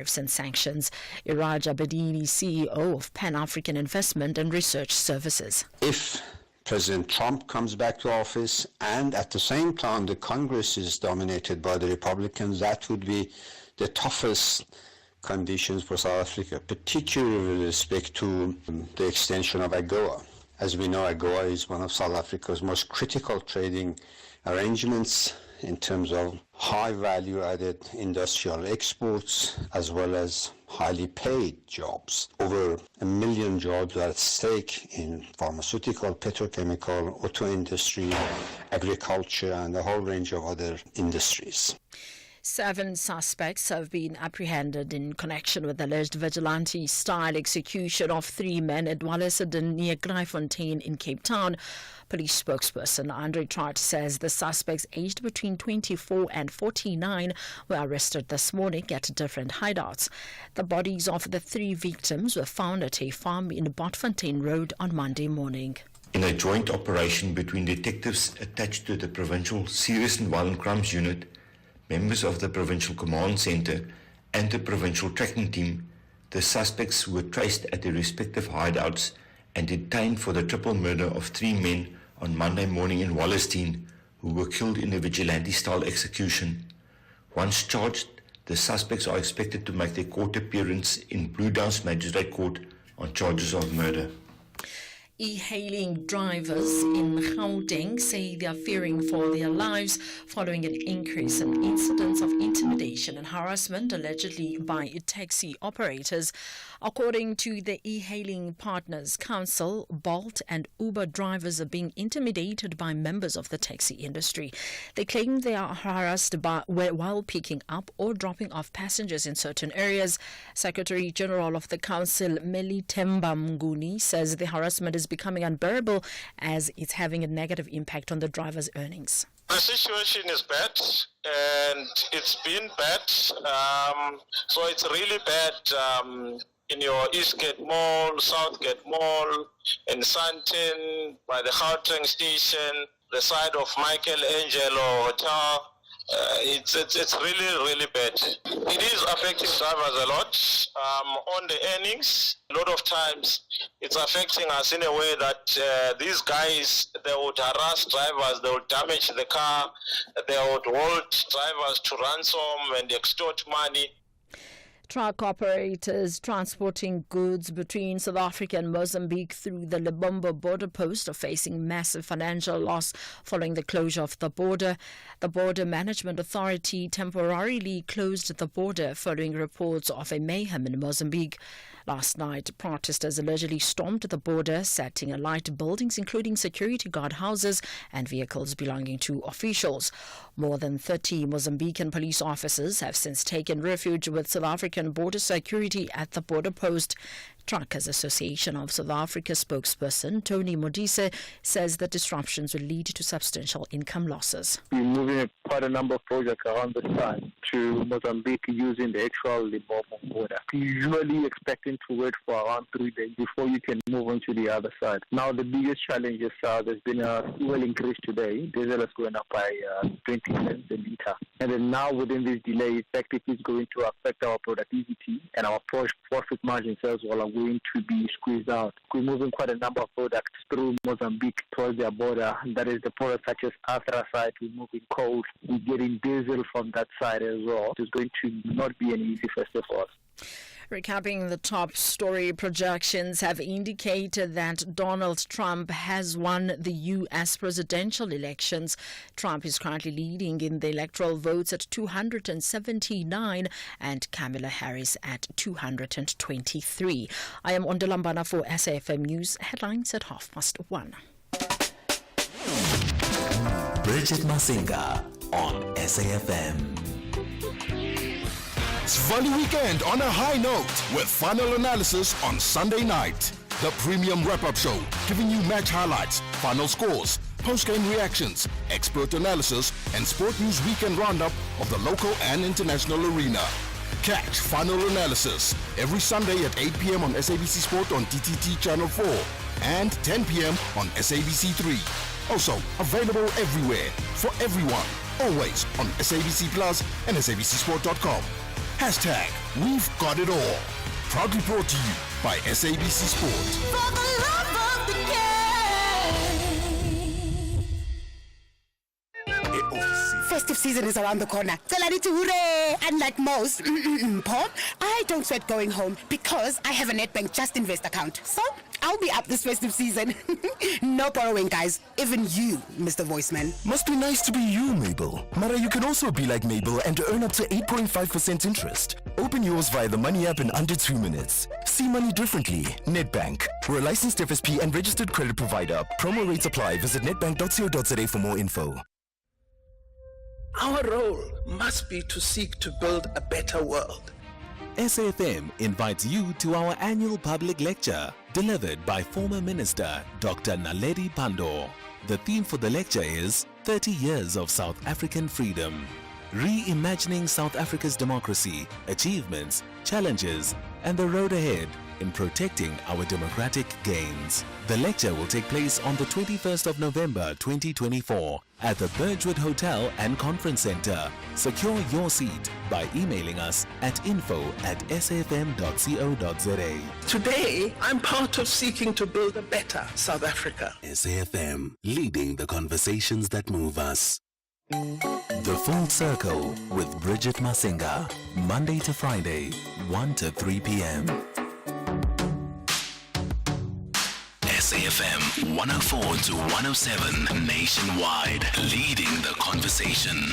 and sanctions. Iraja Badini, CEO of Pan-African Investment and Research Services. If President Trump comes back to office and at the same time the Congress is dominated by the Republicans, that would be the toughest conditions for South Africa, particularly with respect to the extension of AGOA. As we know, AGOA is one of South Africa's most critical trading arrangements in terms of high value-added industrial exports as well as highly paid jobs. Over 1 million jobs are at stake in pharmaceutical, petrochemical, auto industry, agriculture, and a whole range of other industries. 7 suspects have been apprehended in connection with alleged vigilante-style execution of 3 men at Walliseden near Gryfontein in Cape Town. Police spokesperson Andre Trott says the suspects aged between 24 and 49 were arrested this morning at different hideouts. The bodies of the 3 victims were found at a farm in Botfontein Road on Monday morning. In a joint operation between detectives attached to the Provincial Serious and Violent Crimes Unit, members of the Provincial Command Centre and the Provincial Tracking Team, the suspects were traced at their respective hideouts and detained for the triple murder of 3 men on Monday morning in Wallisteen, who were killed in a vigilante-style execution. Once charged, the suspects are expected to make their court appearance in Blue Downs Magistrate Court on charges of murder. E-hailing drivers in Gauteng say they are fearing for their lives following an increase in incidents of intimidation and harassment allegedly by taxi operators. According to the E-hailing Partners Council, Bolt and Uber drivers are being intimidated by members of the taxi industry. They claim they are harassed while picking up or dropping off passengers in certain areas. Secretary General of the Council, Melithemba Mnguni, says the harassment is becoming unbearable as it's having a negative impact on the drivers' earnings. The situation is bad, and it's been bad. So it's really bad in your Eastgate Mall, Southgate Mall, in Sandton, by the Gauteng station, the side of Michelangelo Hotel. It's really bad. It is affecting drivers a lot on the earnings. A lot of times it's affecting us in a way that these guys, they would harass drivers, they would damage the car, they would hold drivers to ransom and extort money. Truck operators transporting goods between South Africa and Mozambique through the Lebombo border post are facing massive financial loss following the closure of the border. The Border Management Authority temporarily closed the border following reports of a mayhem in Mozambique. Last night, protesters allegedly stormed the border, setting alight buildings including security guard houses and vehicles belonging to officials. More than 30 Mozambican police officers have since taken refuge with South African border security at the border post. Truckers Association of South Africa spokesperson Tony Modise says the disruptions will lead to substantial income losses. We're moving quite a number of projects around the time to Mozambique using the actual Lebombo border. Usually expecting to wait for around 3 days before you can move on to the other side. Now the biggest challenge is there's been a fuel increase today. Diesel is going up by 20 cents a litre. And then now within this delay, in fact, it is going to affect our productivity and our profit margins as well are going to be squeezed out. We're moving quite a number of products through Mozambique towards their border. That is the products such as anthracite, we're moving coal, we're getting diesel from that side as well. It's going to not be an easy festive for us. Recapping the top story, projections have indicated that Donald Trump has won the U.S. presidential elections. Trump is currently leading in the electoral votes at 279 and Kamala Harris at 223. I am Ondalambana for SAFM News. Headlines at 1:30. Bridget Masinga on SAFM. Volley weekend on a high note with final analysis on Sunday night. The premium wrap-up show, giving you match highlights, final scores, post-game reactions, expert analysis, and sport news weekend roundup of the local and international arena. Catch final analysis every Sunday at 8 p.m. on SABC Sport on TTT Channel 4 and 10 p.m. on SABC 3. Also available everywhere for everyone, always on SABC Plus and SABCSport.com. Hashtag We've Got It All. Proudly brought to you by SABC Sport. For the love of the game. Festive season is around the corner. Tell to hooray! Unlike most, Paul, I don't sweat going home because I have a NetBank Just Invest account. So I'll be up this festive season. No borrowing, guys. Even you, Mr. Voiceman. Must be nice to be you, Mabel. Mara, you can also be like Mabel and earn up to 8.5% interest. Open yours via the Money app in under 2 minutes. See money differently. NetBank. We're a licensed FSP and registered credit provider. Promo rates apply. Visit netbank.co.za for more info. Our role must be to seek to build a better world. SAFM invites you to our annual public lecture delivered by former Minister Dr. Naledi Pandor. The theme for the lecture is 30 Years of South African Freedom. Reimagining South Africa's democracy, achievements, challenges, and the road ahead in protecting our democratic gains. The lecture will take place on the 21st of November 2024 at the Birchwood Hotel and Conference Center. Secure your seat by emailing us at info@safm.co.za. Today, I'm part of seeking to build a better South Africa. SAFM, leading the conversations that move us. The Full Circle with Bridget Masinga, Monday to Friday, 1 to 3 p.m. SAFM 104 to 107 nationwide, leading the conversation.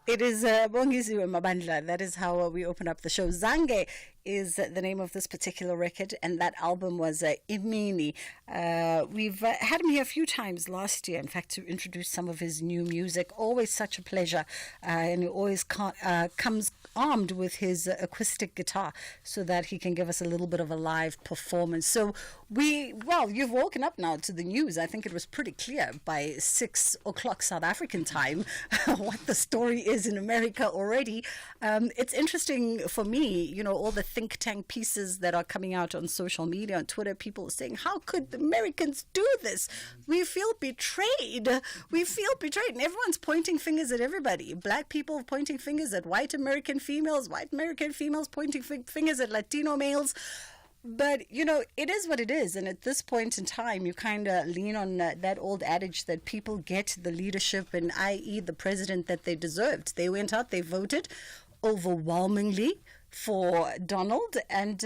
It is Bongiziwe Mabandla. That is how we open up the show. Zange is the name of this particular record, and that album was Imini. We've had him here a few times last year, in fact, to introduce some of his new music. Always such a pleasure, and he always comes armed with his acoustic guitar so that he can give us a little bit of a live performance. So you've woken up now to the news. I think it was pretty clear by 6 o'clock South African time what the story is in America already. It's interesting for me, all the think tank pieces that are coming out on social media, on Twitter, people saying, how could the Americans do this? We feel betrayed. And everyone's pointing fingers at everybody. Black people pointing fingers at white American females pointing fingers at Latino males. But, it is what it is. And at this point in time, you kind of lean on that old adage that people get the leadership and i.e. the president that they deserved. They went out, they voted overwhelmingly for Donald, and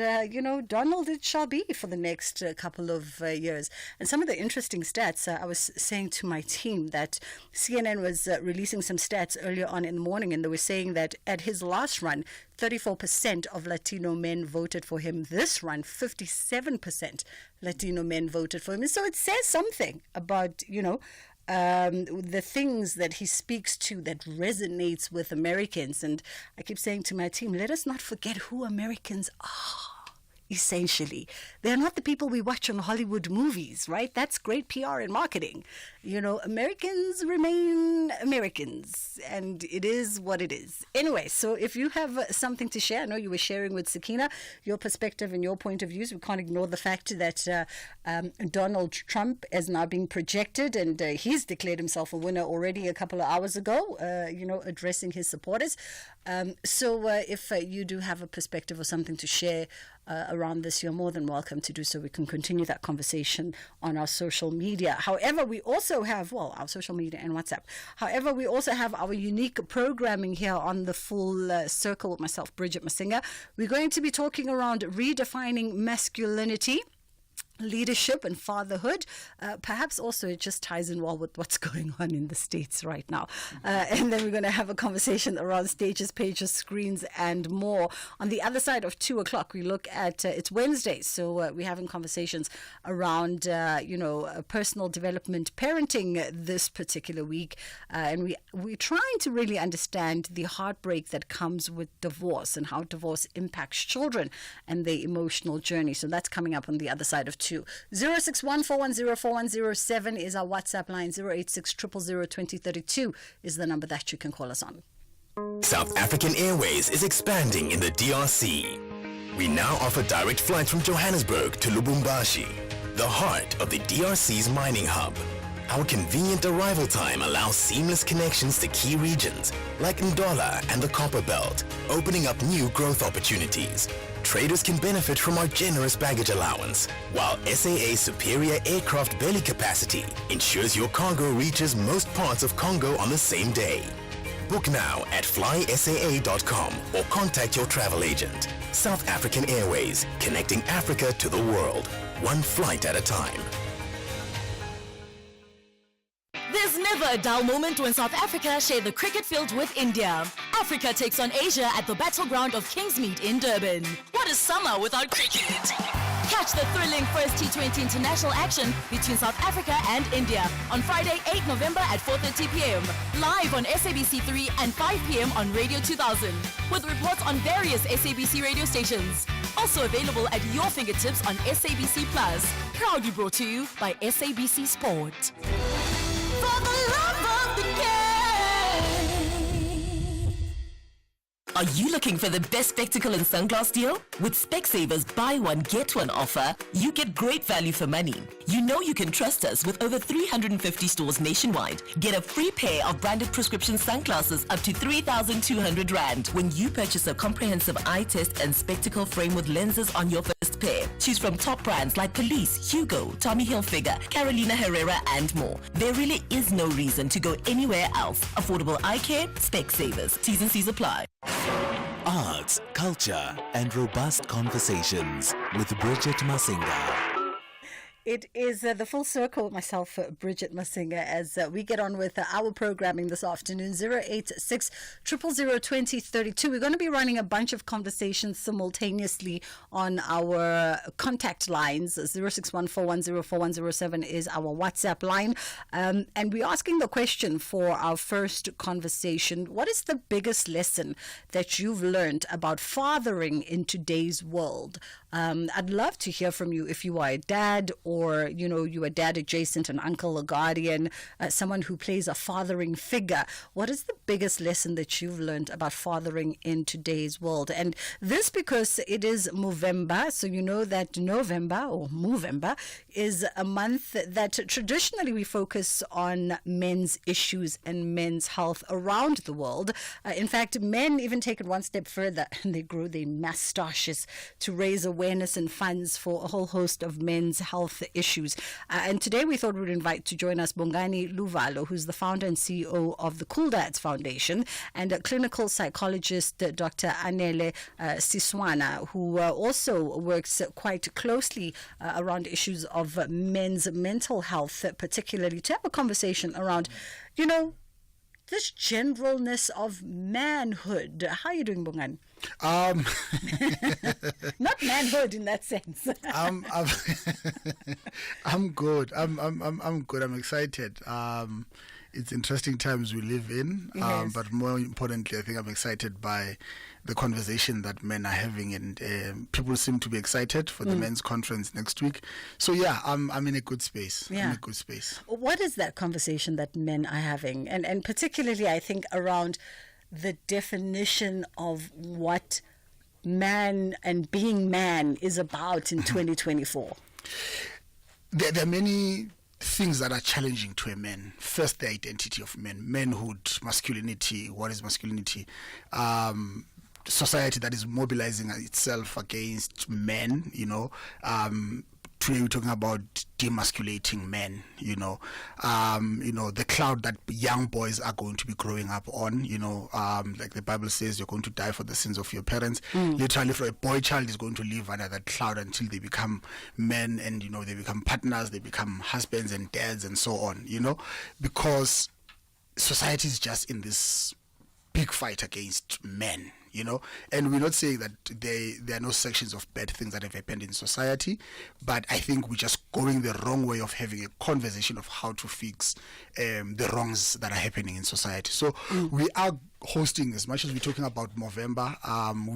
Donald it shall be for the next couple of years. And some of the interesting stats, I was saying to my team that CNN was releasing some stats earlier on in the morning, and they were saying that at his last run, 34% of Latino men voted for him. This run, 57% Latino men voted for him. And so it says something about, the things that he speaks to that resonates with Americans. And I keep saying to my team, let us not forget who Americans are. Essentially, they're not the people we watch on Hollywood movies, right? That's great PR and marketing. Americans remain Americans, and it is what it is. Anyway, so if you have something to share, I know you were sharing with Sakina your perspective and your point of views. We can't ignore the fact that Donald Trump is now being projected, and he's declared himself a winner already a couple of hours ago, addressing his supporters. So if you do have a perspective or something to share around this, you're more than welcome to do so. We can continue that conversation on our social media. However, we also have, our social media and WhatsApp. However, we also have our unique programming here on the Full Circle with myself, Bridget Masinga. We're going to be talking around redefining masculinity, leadership and fatherhood. Perhaps also it just ties in well with what's going on in the States right now. And then we're going to have a conversation around stages, pages, screens, and more. On the other side of 2 o'clock, we look at, it's Wednesday, so we're having conversations around, personal development, parenting this particular week. And we're trying to really understand the heartbreak that comes with divorce and how divorce impacts children and their emotional journey. So that's coming up on the other side of 2. 061-410-4107 is our WhatsApp line. 086-000-2032 is the number that you can call us on. South African Airways is expanding in the DRC. We now offer direct flights from Johannesburg to Lubumbashi, the heart of the DRC's mining hub. Our convenient arrival time allows seamless connections to key regions like Ndola and the Copper Belt, opening up new growth opportunities. Traders can benefit from our generous baggage allowance, while SAA's superior aircraft belly capacity ensures your cargo reaches most parts of Congo on the same day. Book now at flysaa.com or contact your travel agent. South African Airways, connecting Africa to the world, one flight at a time. There's never a dull moment when South Africa share the cricket field with India. Africa takes on Asia at the battleground of Kingsmead in Durban. What is summer without cricket? Catch the thrilling first T20 international action between South Africa and India on Friday, 8 November at 4:30 p.m. live on SABC3 and 5 p.m. on Radio 2000 with reports on various SABC radio stations. Also available at your fingertips on SABC Plus. Proudly brought to you by SABC Sport. For the love of the game. Are you looking for the best spectacle and sunglass deal? With Specsavers buy one get one offer, you get great value for money. You know you can trust us with over 350 stores nationwide. Get a free pair of branded prescription sunglasses up to 3,200 Rand when you purchase a comprehensive eye test and spectacle frame with lenses on your first pair. Choose from top brands like Police, Hugo, Tommy Hilfiger, Carolina Herrera, and more. There really is no reason to go anywhere else. Affordable eye care, Specsavers. T's and C's apply. Arts, culture, and robust conversations with Bridget Masinga. It is the full circle with myself, Bridget Masinga, as we get on with our programming this afternoon. 086 000 2032. We're going to be running a bunch of conversations simultaneously on our contact lines. 0614104107 is our WhatsApp line. And we're asking the question for our first conversation. What is the biggest lesson that you've learned about fathering in today's world? I'd love to hear from you if you are a dad, or you are dad adjacent, an uncle, a guardian, someone who plays a fathering figure. What is the biggest lesson that you've learned about fathering in today's world? And this because it is Movember, so you know that November or Movember is a month that traditionally we focus on men's issues and men's health around the world. In fact, men even take it one step further and they grow their mustaches to raise awareness and funds for a whole host of men's health issues. And today we thought we'd invite to join us Bongani Luvalo, who's the founder and CEO of the Cool Dads Foundation, and a clinical psychologist, Dr. Anele Siswana, who also works quite closely around issues of men's mental health, particularly to have a conversation around, this generalness of manhood. How are you doing, Bongani? Not manhood in that sense. I'm good. I'm good. I'm excited. It's interesting times we live in, Yes. but more importantly, I think I'm excited by the conversation that men are having, and people seem to be excited for the men's conference next week. So yeah, I'm in a good space. I'm in a good space. What is that conversation that men are having? And particularly, I think, around the definition of what man and being man is about in 2024. There are many things that are challenging to a man. First, the identity of men, manhood, masculinity. What is masculinity? Society that is mobilizing itself against men, today we're talking about demasculating men, the cloud that young boys are going to be growing up on, like the Bible says, you're going to die for the sins of your parents. Literally, for a boy child is going to live under that cloud until they become men, and, they become partners, they become husbands and dads and so on, because society is just in this big fight against men. And we're not saying that there are no sections of bad things that have happened in society, but I think we're just going the wrong way of having a conversation of how to fix the wrongs that are happening in society. So we are hosting, as much as we're talking about Movember,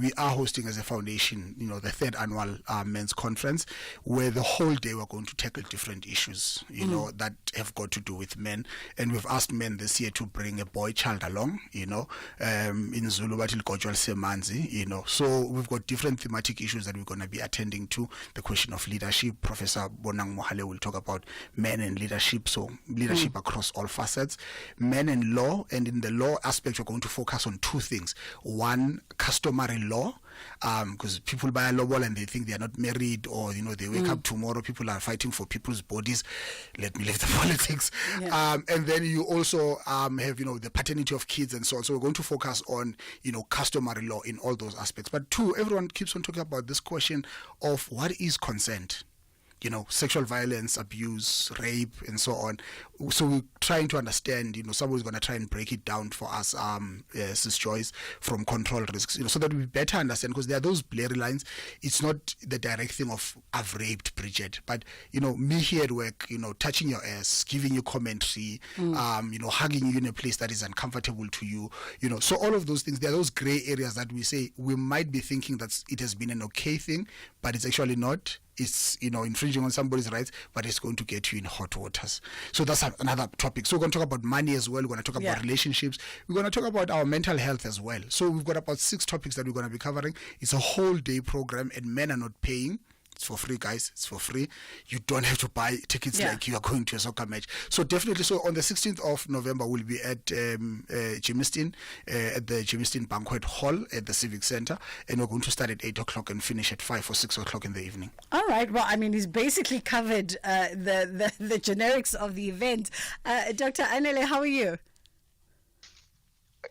we are hosting as a foundation, the third annual men's conference, where the whole day we're going to tackle different issues, that have got to do with men. And we've asked men this year to bring a boy child along, in Zulu, but Semanzi, so we've got different thematic issues that we're going to be attending to. The question of leadership. Professor Bonang Mohale will talk about men and leadership, so leadership across all facets. Men and law, and in the law aspect, we're going to focus on two things. One, customary law, because people buy a lawball and they think they are not married, or they wake up tomorrow, people are fighting for people's bodies. Let me leave the politics. And then you also have the paternity of kids and so on. So we're going to focus on customary law in all those aspects. But two, everyone keeps on talking about this question of what is consent. Sexual violence, abuse, rape, and so on. So we're trying to understand, someone's going to try and break it down for us, Sis Joyce, from control risks, so that we better understand, because there are those blurry lines. It's not the direct thing of, I've raped Bridget, but, me here at work, touching your ass, giving you commentary, hugging you in a place that is uncomfortable to you, so all of those things, there are those gray areas that we say we might be thinking that it has been an okay thing, but it's actually not. It's infringing on somebody's rights, but it's going to get you in hot waters. So that's another topic. So we're going to talk about money as well. We're going to talk about relationships. We're going to talk about our mental health as well. So we've got about 6 topics that we're going to be covering. It's a whole day program, and men are not paying. It's for free, guys. It's for free. You don't have to buy tickets like you are going to a soccer match. So definitely. So on the 16th of November, we'll be at Jimistin, at the Jimistin Banquet Hall at the Civic Center, and we're going to start at 8 o'clock and finish at 5 or 6 o'clock in the evening. All right. Well, I mean, he's basically covered the generics of the event. Dr. Anele, how are you?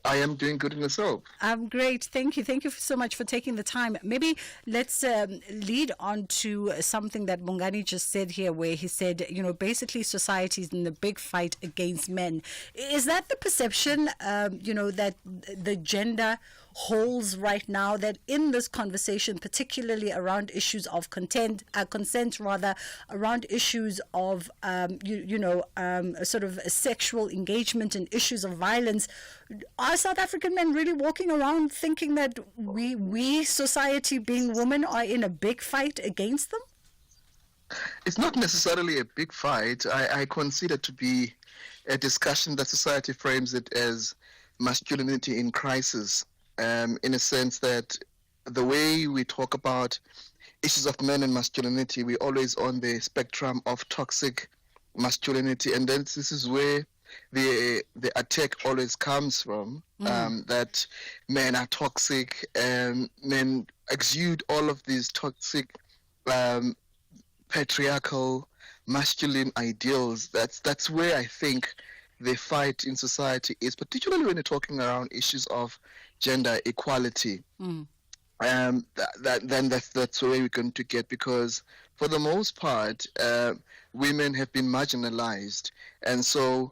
I am doing good in yourself. Great. Thank you. Thank you so much for taking the time. Maybe let's lead on to something that Bongani just said here, where he said, basically society is in a big fight against men. Is that the perception, that the gender holds right now, that in this conversation, particularly around issues of consent, around issues of, sort of sexual engagement and issues of violence, are South African men really walking around thinking that we society, being women, are in a big fight against them? It's not necessarily a big fight. I consider it to be a discussion that society frames it as masculinity in crisis, in a sense that the way we talk about issues of men and masculinity, we're always on the spectrum of toxic masculinity, and then this is where the attack always comes from, that men are toxic and men exude all of these toxic patriarchal masculine ideals. That's where I think the fight in society is, particularly when you're talking around issues of gender equality. Then that's where we're going to get, because for the most part, women have been marginalized, and so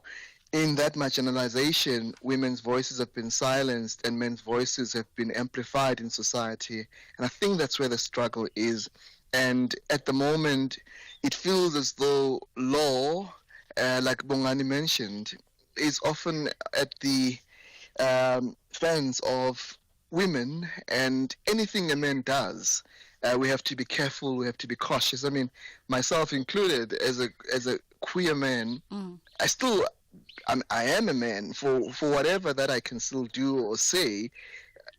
in that marginalization, women's voices have been silenced and men's voices have been amplified in society. And I think that's where the struggle is. And at the moment, it feels as though law, like Bongani mentioned, is often at the fence of women, and anything a man does, we have to be careful, we have to be cautious. I mean, myself included, as a queer man, I am a man. For whatever that I can still do or say,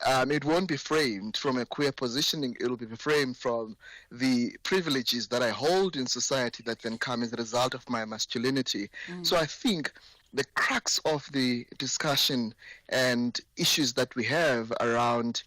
it won't be framed from a queer positioning. It will be framed from the privileges that I hold in society that then come as a result of my masculinity. So I think the crux of the discussion and issues that we have around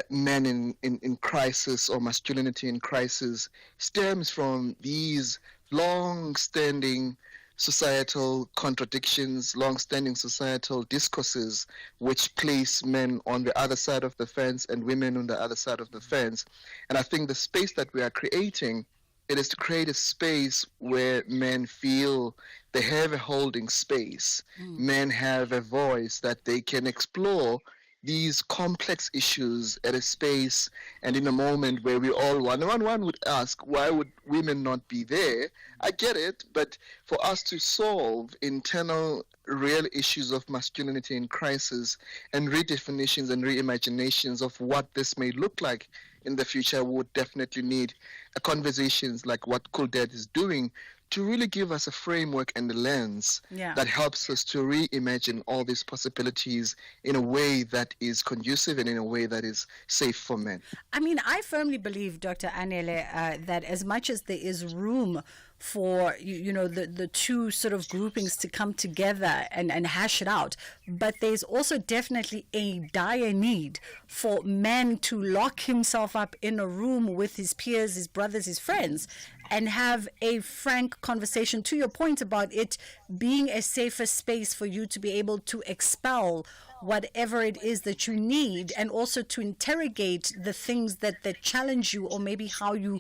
men in crisis or masculinity in crisis stems from these long-standing societal contradictions, long-standing societal discourses which place men on the other side of the fence and women on the other side of the fence. And I think the space that we are creating, it is to create a space where men feel they have a holding space. Men have a voice that they can explore these complex issues at a space and in a moment where we all one would ask, why would women not be there? I get it, but for us to solve internal real issues of masculinity in crisis and redefinitions and reimaginations of what this may look like in the future, we would definitely need conversations like what Cool Dad is doing to really give us a framework and a lens that helps us to reimagine all these possibilities in a way that is conducive and in a way that is safe for men. I mean, I firmly believe, Dr. Anele, that as much as there is room for the two sort of groupings to come together and hash it out, but there's also definitely a dire need for man to lock himself up in a room with his peers, his brothers, his friends, and have a frank conversation, to your point about it being a safer space for you to be able to expel whatever it is that you need, and also to interrogate the things that challenge you, or maybe how you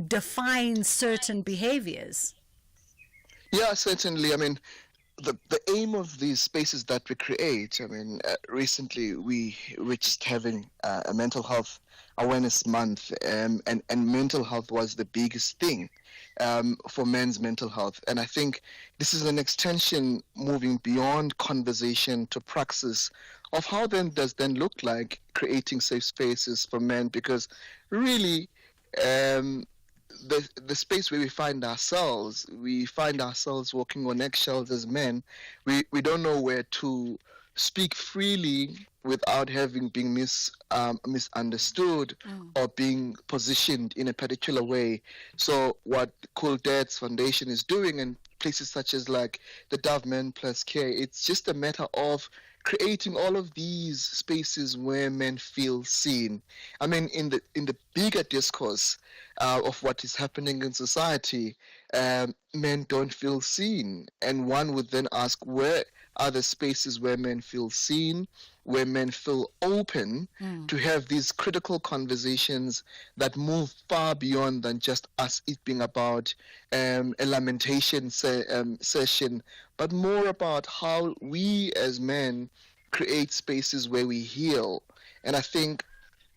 define certain behaviors. Yeah, certainly. I mean, the aim of these spaces that we create, I mean, recently we're just having a mental health awareness month, and mental health was the biggest thing for men's mental health. And I think this is an extension moving beyond conversation to praxis of how then does then look like creating safe spaces for men, because really the space where we find ourselves walking on eggshells as men. We don't know where to speak freely without having been misunderstood or being positioned in a particular way. So what Cool Dad's Foundation is doing, and places such as like the Dove Men Plus Care, it's just a matter of creating all of these spaces where men feel seen. I mean, in the bigger discourse of what is happening in society, men don't feel seen. And one would then ask, where are the spaces where men feel seen? where men feel open to have these critical conversations that move far beyond than just us, it being about a lamentation session, but more about how we as men create spaces where we heal. And I think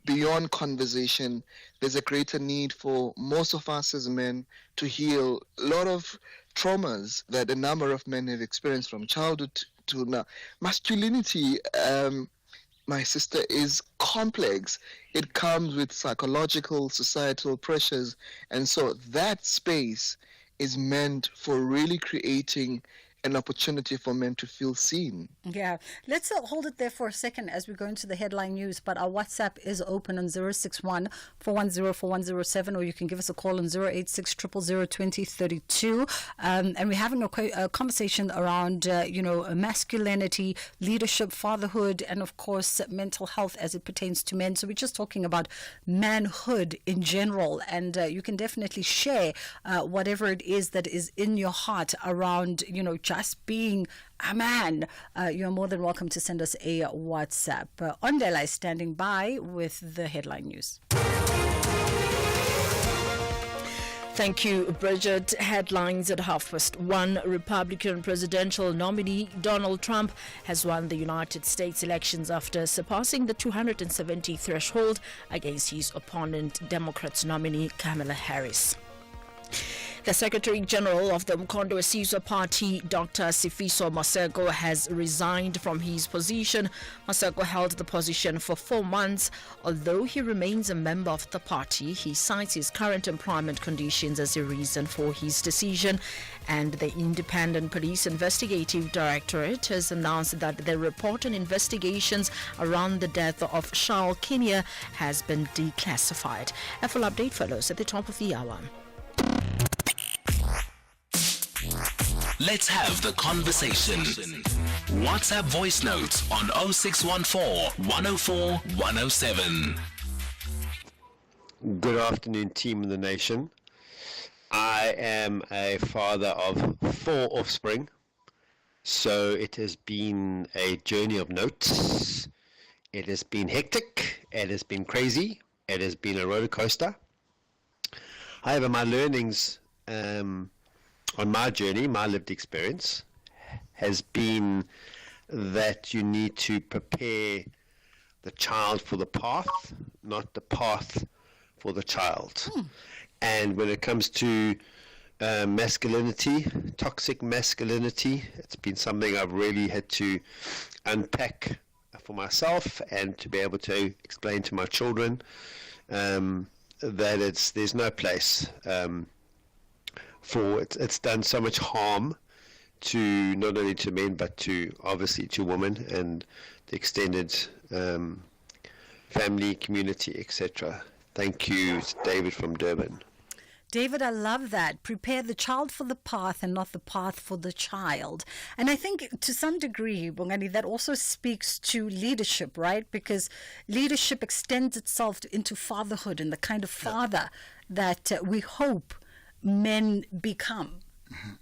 beyond conversation, there's a greater need for most of us as men to heal a lot of traumas that a number of men have experienced from childhood to now. Masculinity, my sister, is complex. It comes with psychological, societal pressures. And so that space is meant for really creating an opportunity for men to feel seen. Yeah, let's hold it there for a second as we go into the headline news. But our WhatsApp is open on 061 410 4107, or you can give us a call on 086 000 2032. And we're having a conversation around, masculinity, leadership, fatherhood, and of course, mental health as it pertains to men. So we're just talking about manhood in general. And you can definitely share whatever it is that is in your heart around, just being a man. You're more than welcome to send us a WhatsApp. Ondela is standing by with the headline news. Thank you, Bridget. Headlines at 1:30. Republican presidential nominee Donald Trump has won the United States elections after surpassing the 270 threshold against his opponent, Democrats nominee Kamala Harris. The Secretary General of the Mkondo Sizwe Party, Dr. Sifiso Masego, has resigned from his position. Masego held the position for 4 months. Although he remains a member of the party, he cites his current employment conditions as a reason for his decision. And the Independent Police Investigative Directorate has announced that the report on investigations around the death of Charles Kenya has been declassified. A full update follows at the top of the hour. Let's have the conversation. WhatsApp voice notes on 0614 104 107. Good afternoon, team in the nation. I am a father of 4 offspring, so it has been a journey of notes. It has been hectic, it has been crazy, it has been a roller coaster. However, my learnings on my journey, my lived experience, has been that you need to prepare the child for the path, not the path for the child. And when it comes to masculinity, toxic masculinity, it's been something I've really had to unpack for myself and to be able to explain to my children that there's no place for it. It's done so much harm to not only to men but to obviously to women and the extended family, community, etc. Thank you. It's David from Durban. David, I love that. Prepare the child for the path and not the path for the child. And I think to some degree, Bongani, that also speaks to leadership, right? Because leadership extends itself into fatherhood and the kind of father that we hope men become. Mm-hmm.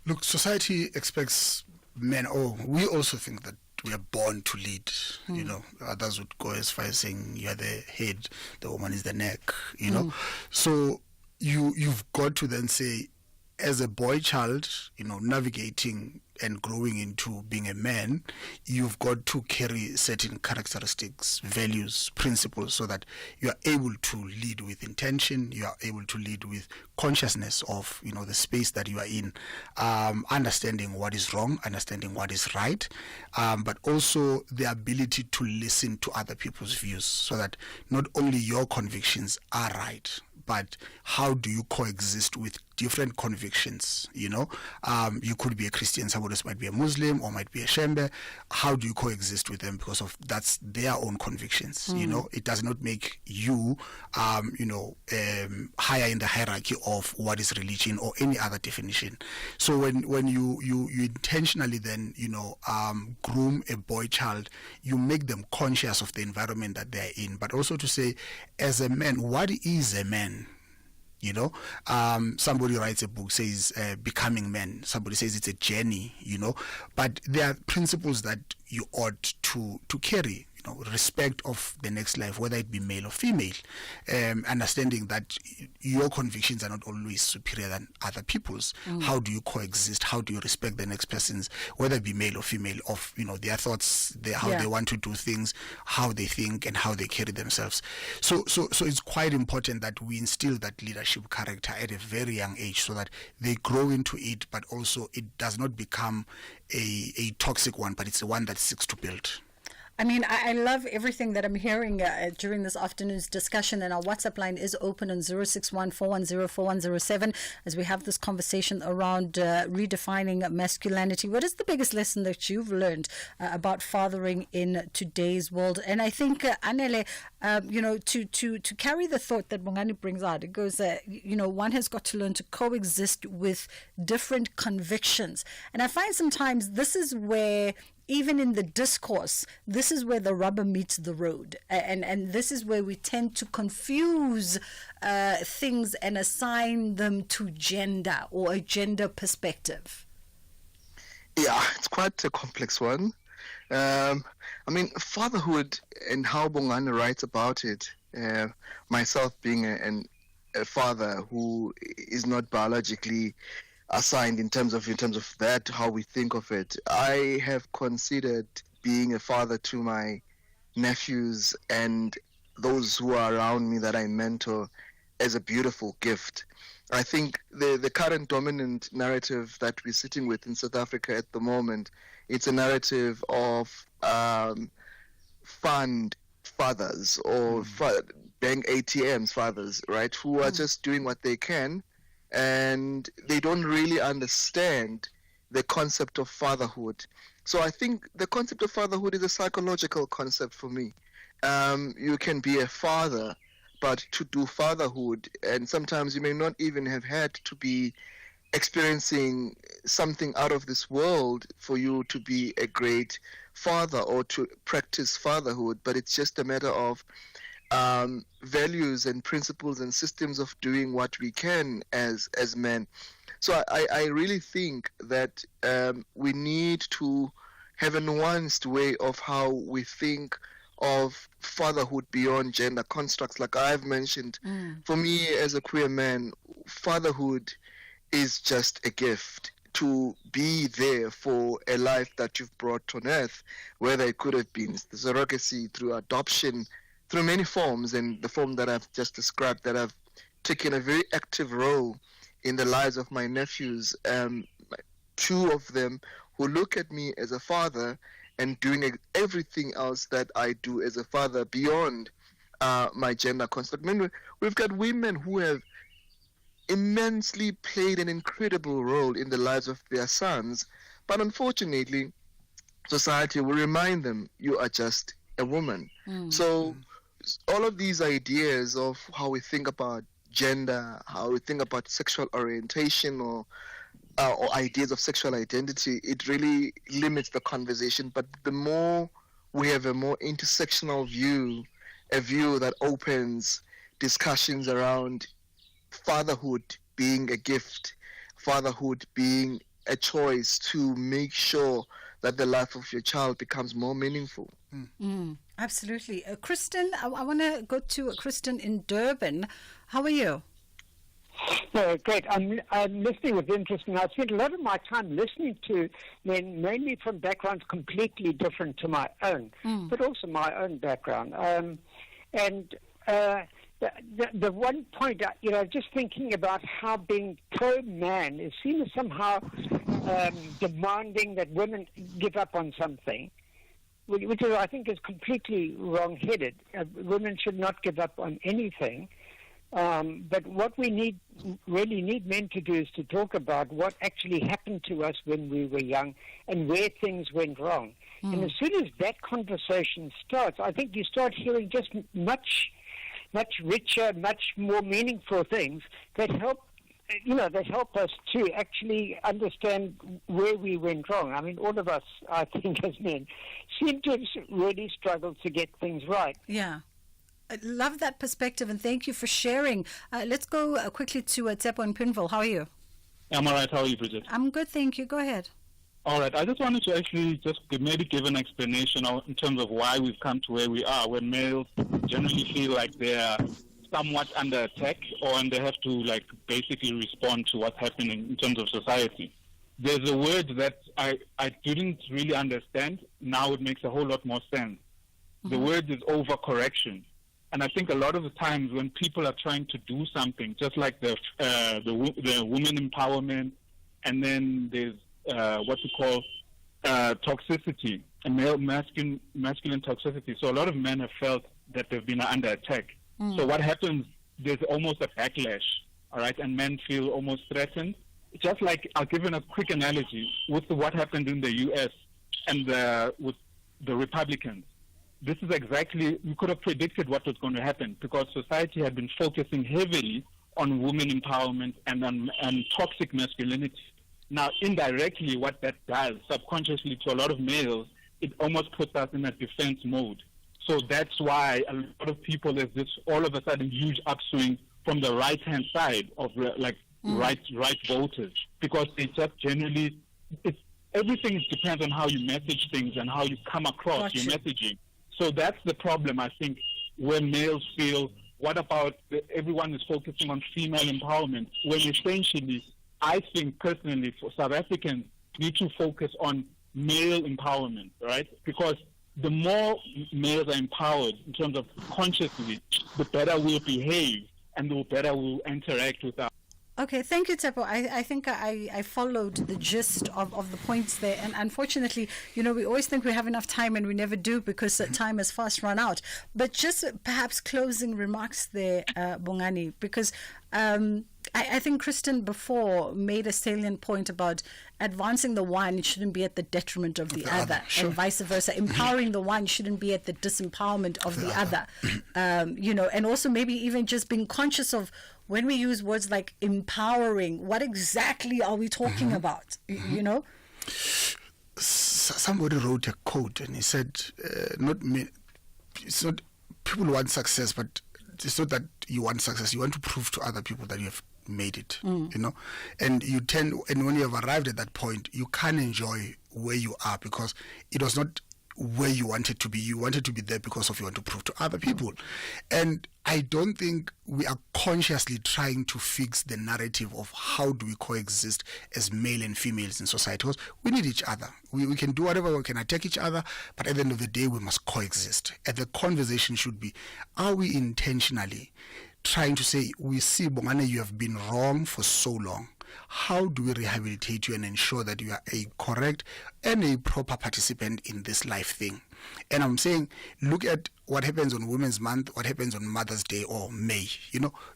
Look, society expects men, we also think that we are born to lead, you know. Others would go as far as saying you are the head, the woman is the neck, you know. So you've got to then say, as a boy child, you know, navigating and growing into being a man, you've got to carry certain characteristics, values, principles, so that you are able to lead with intention, you are able to lead with consciousness of, you know, the space that you are in, understanding what is wrong, understanding what is right, but also the ability to listen to other people's views, so that not only your convictions are right, but how do you coexist with different convictions, you know? You could be a Christian, somebody else might be a Muslim or might be a Shembe. How do you coexist with them? Because of that's their own convictions, you know? It does not make you, higher in the hierarchy of what is religion or any other definition. So when you intentionally then, you know, groom a boy child, you make them conscious of the environment that they're in, but also to say, as a man, what is a man? You know, somebody writes a book, says becoming men. Somebody says it's a journey, you know, but there are principles that you ought to carry. You know, respect of the next life, whether it be male or female, understanding that your convictions are not always superior than other people's. How do you coexist? How do you respect the next person's, whether it be male or female, of, you know, their thoughts, how they want to do things, how they think, and how they carry themselves. So it's quite important that we instill that leadership character at a very young age, so that they grow into it, but also it does not become a toxic one, but it's the one that seeks to build. I mean, I love everything that I'm hearing during this afternoon's discussion, and our WhatsApp line is open on 061-410-4107 as we have this conversation around redefining masculinity. What is the biggest lesson that you've learned about fathering in today's world? And I think, Anele, you know, to carry the thought that Bongani brings out, it goes, you know, one has got to learn to coexist with different convictions. And I find sometimes this is where, even in the discourse, this is where the rubber meets the road. And this is where we tend to confuse things and assign them to gender or a gender perspective. Yeah, it's quite a complex one. I mean, fatherhood and how Bongani writes about it, myself being a father who is not biologically assigned in terms of that, how we think of it. I have considered being a father to my nephews and those who are around me that I mentor as a beautiful gift. I think the current dominant narrative that we're sitting with in South Africa at the moment, it's a narrative of fund fathers or bank ATMs fathers, right, who are just doing what they can, and they don't really understand the concept of fatherhood. So I think the concept of fatherhood is a psychological concept for me. You can be a father, but to do fatherhood, and sometimes you may not even have had to be experiencing something out of this world for you to be a great father or to practice fatherhood, but it's just a matter of values and principles and systems of doing what we can as men. So I really think that we need to have a nuanced way of how we think of fatherhood beyond gender constructs, like I've mentioned. For me, as a queer man, fatherhood is just a gift to be there for a life that you've brought on earth, whether it could have been surrogacy, through adoption, through many forms, and the form that I've just described, that I've taken a very active role in the lives of my nephews, two of them who look at me as a father and doing everything else that I do as a father beyond my gender construct. I mean, we've got women who have immensely played an incredible role in the lives of their sons, but unfortunately, society will remind them, you are just a woman. So all of these ideas of how we think about gender, how we think about sexual orientation, or ideas of sexual identity, it really limits the conversation. But the more we have a more intersectional view, a view that opens discussions around fatherhood being a gift, fatherhood being a choice to make sure that the life of your child becomes more meaningful. Absolutely. Kristen, I want to go to Kristen in Durban. How are you? Great. I'm listening with interest, and I spent a lot of my time listening to men, mainly from backgrounds completely different to my own, but also my own background. The one point, just thinking about how being pro-man is seen as somehow demanding that women give up on something, which I think is completely wrong-headed. Women should not give up on anything. But what we really need men to do is to talk about what actually happened to us when we were young and where things went wrong. And as soon as that conversation starts, I think you start hearing just much richer, much more meaningful things that help us to actually understand where we went wrong. I mean, all of us, I think, as men, seem to have really struggled to get things right. Yeah. I love that perspective, and thank you for sharing. Let's go quickly to Tsepo in Pinville. How are you? I'm all right. How are you, Bridget? I'm good, thank you. Go ahead. All right. I just wanted to actually just maybe give an explanation in terms of why we've come to where we are, when males generally feel like they're somewhat under attack and they have to like basically respond to what's happening in terms of society. There's a word that I didn't really understand. Now it makes a whole lot more sense. The word is overcorrection. And I think a lot of the times when people are trying to do something, just like the women empowerment, and then there's what we call toxicity, and masculine toxicity. So a lot of men have felt that they've been under attack. So what happens, there's almost a backlash, all right, and men feel almost threatened. Just like, I'll give you a quick analogy with what happened in the U.S. and with the Republicans. This is exactly, we could have predicted what was going to happen because society had been focusing heavily on women empowerment and toxic masculinity. Now, indirectly, what that does, subconsciously to a lot of males, it almost puts us in a defense mode. So that's why a lot of people, there's this all of a sudden huge upswing from the right-hand side of right voters, because they just generally, everything depends on how you message things and how you come across your messaging. So that's the problem, I think, when males feel, what about everyone is focusing on female empowerment, when essentially, I think personally, for South Africans, need to focus on male empowerment, right? Because the more males are empowered in terms of consciously, the better we'll behave and the better we'll interact with our. Okay, thank you, Tsepo. I think I followed the gist of the points there. And unfortunately, we always think we have enough time and we never do because time has fast run out. But just perhaps closing remarks there, Bongani, because I think Kristen before made a salient point about advancing the one shouldn't be at the detriment of the other, and vice versa. Empowering the one shouldn't be at the disempowerment of the other. And also maybe even just being conscious of when we use words like empowering, what exactly are we talking about? Somebody wrote a quote and he said, it's not people want success, but it's not that you want success. You want to prove to other people that you have made it, and and when you have arrived at that point, you can't enjoy where you are because it was not where you wanted to be. You wanted to be there because of you want to prove to other people. And I don't think we are consciously trying to fix the narrative of how do we coexist as male and females in society, because we need each other. We can do whatever, we can attack each other, but at the end of the day, we must coexist. And the conversation should be, are we intentionally trying to say, we see, Bongane, you have been wrong for so long. How do we rehabilitate you and ensure that you are a correct and a proper participant in this life thing? And I'm saying, look at what happens on Women's Month, what happens on Mother's Day or May.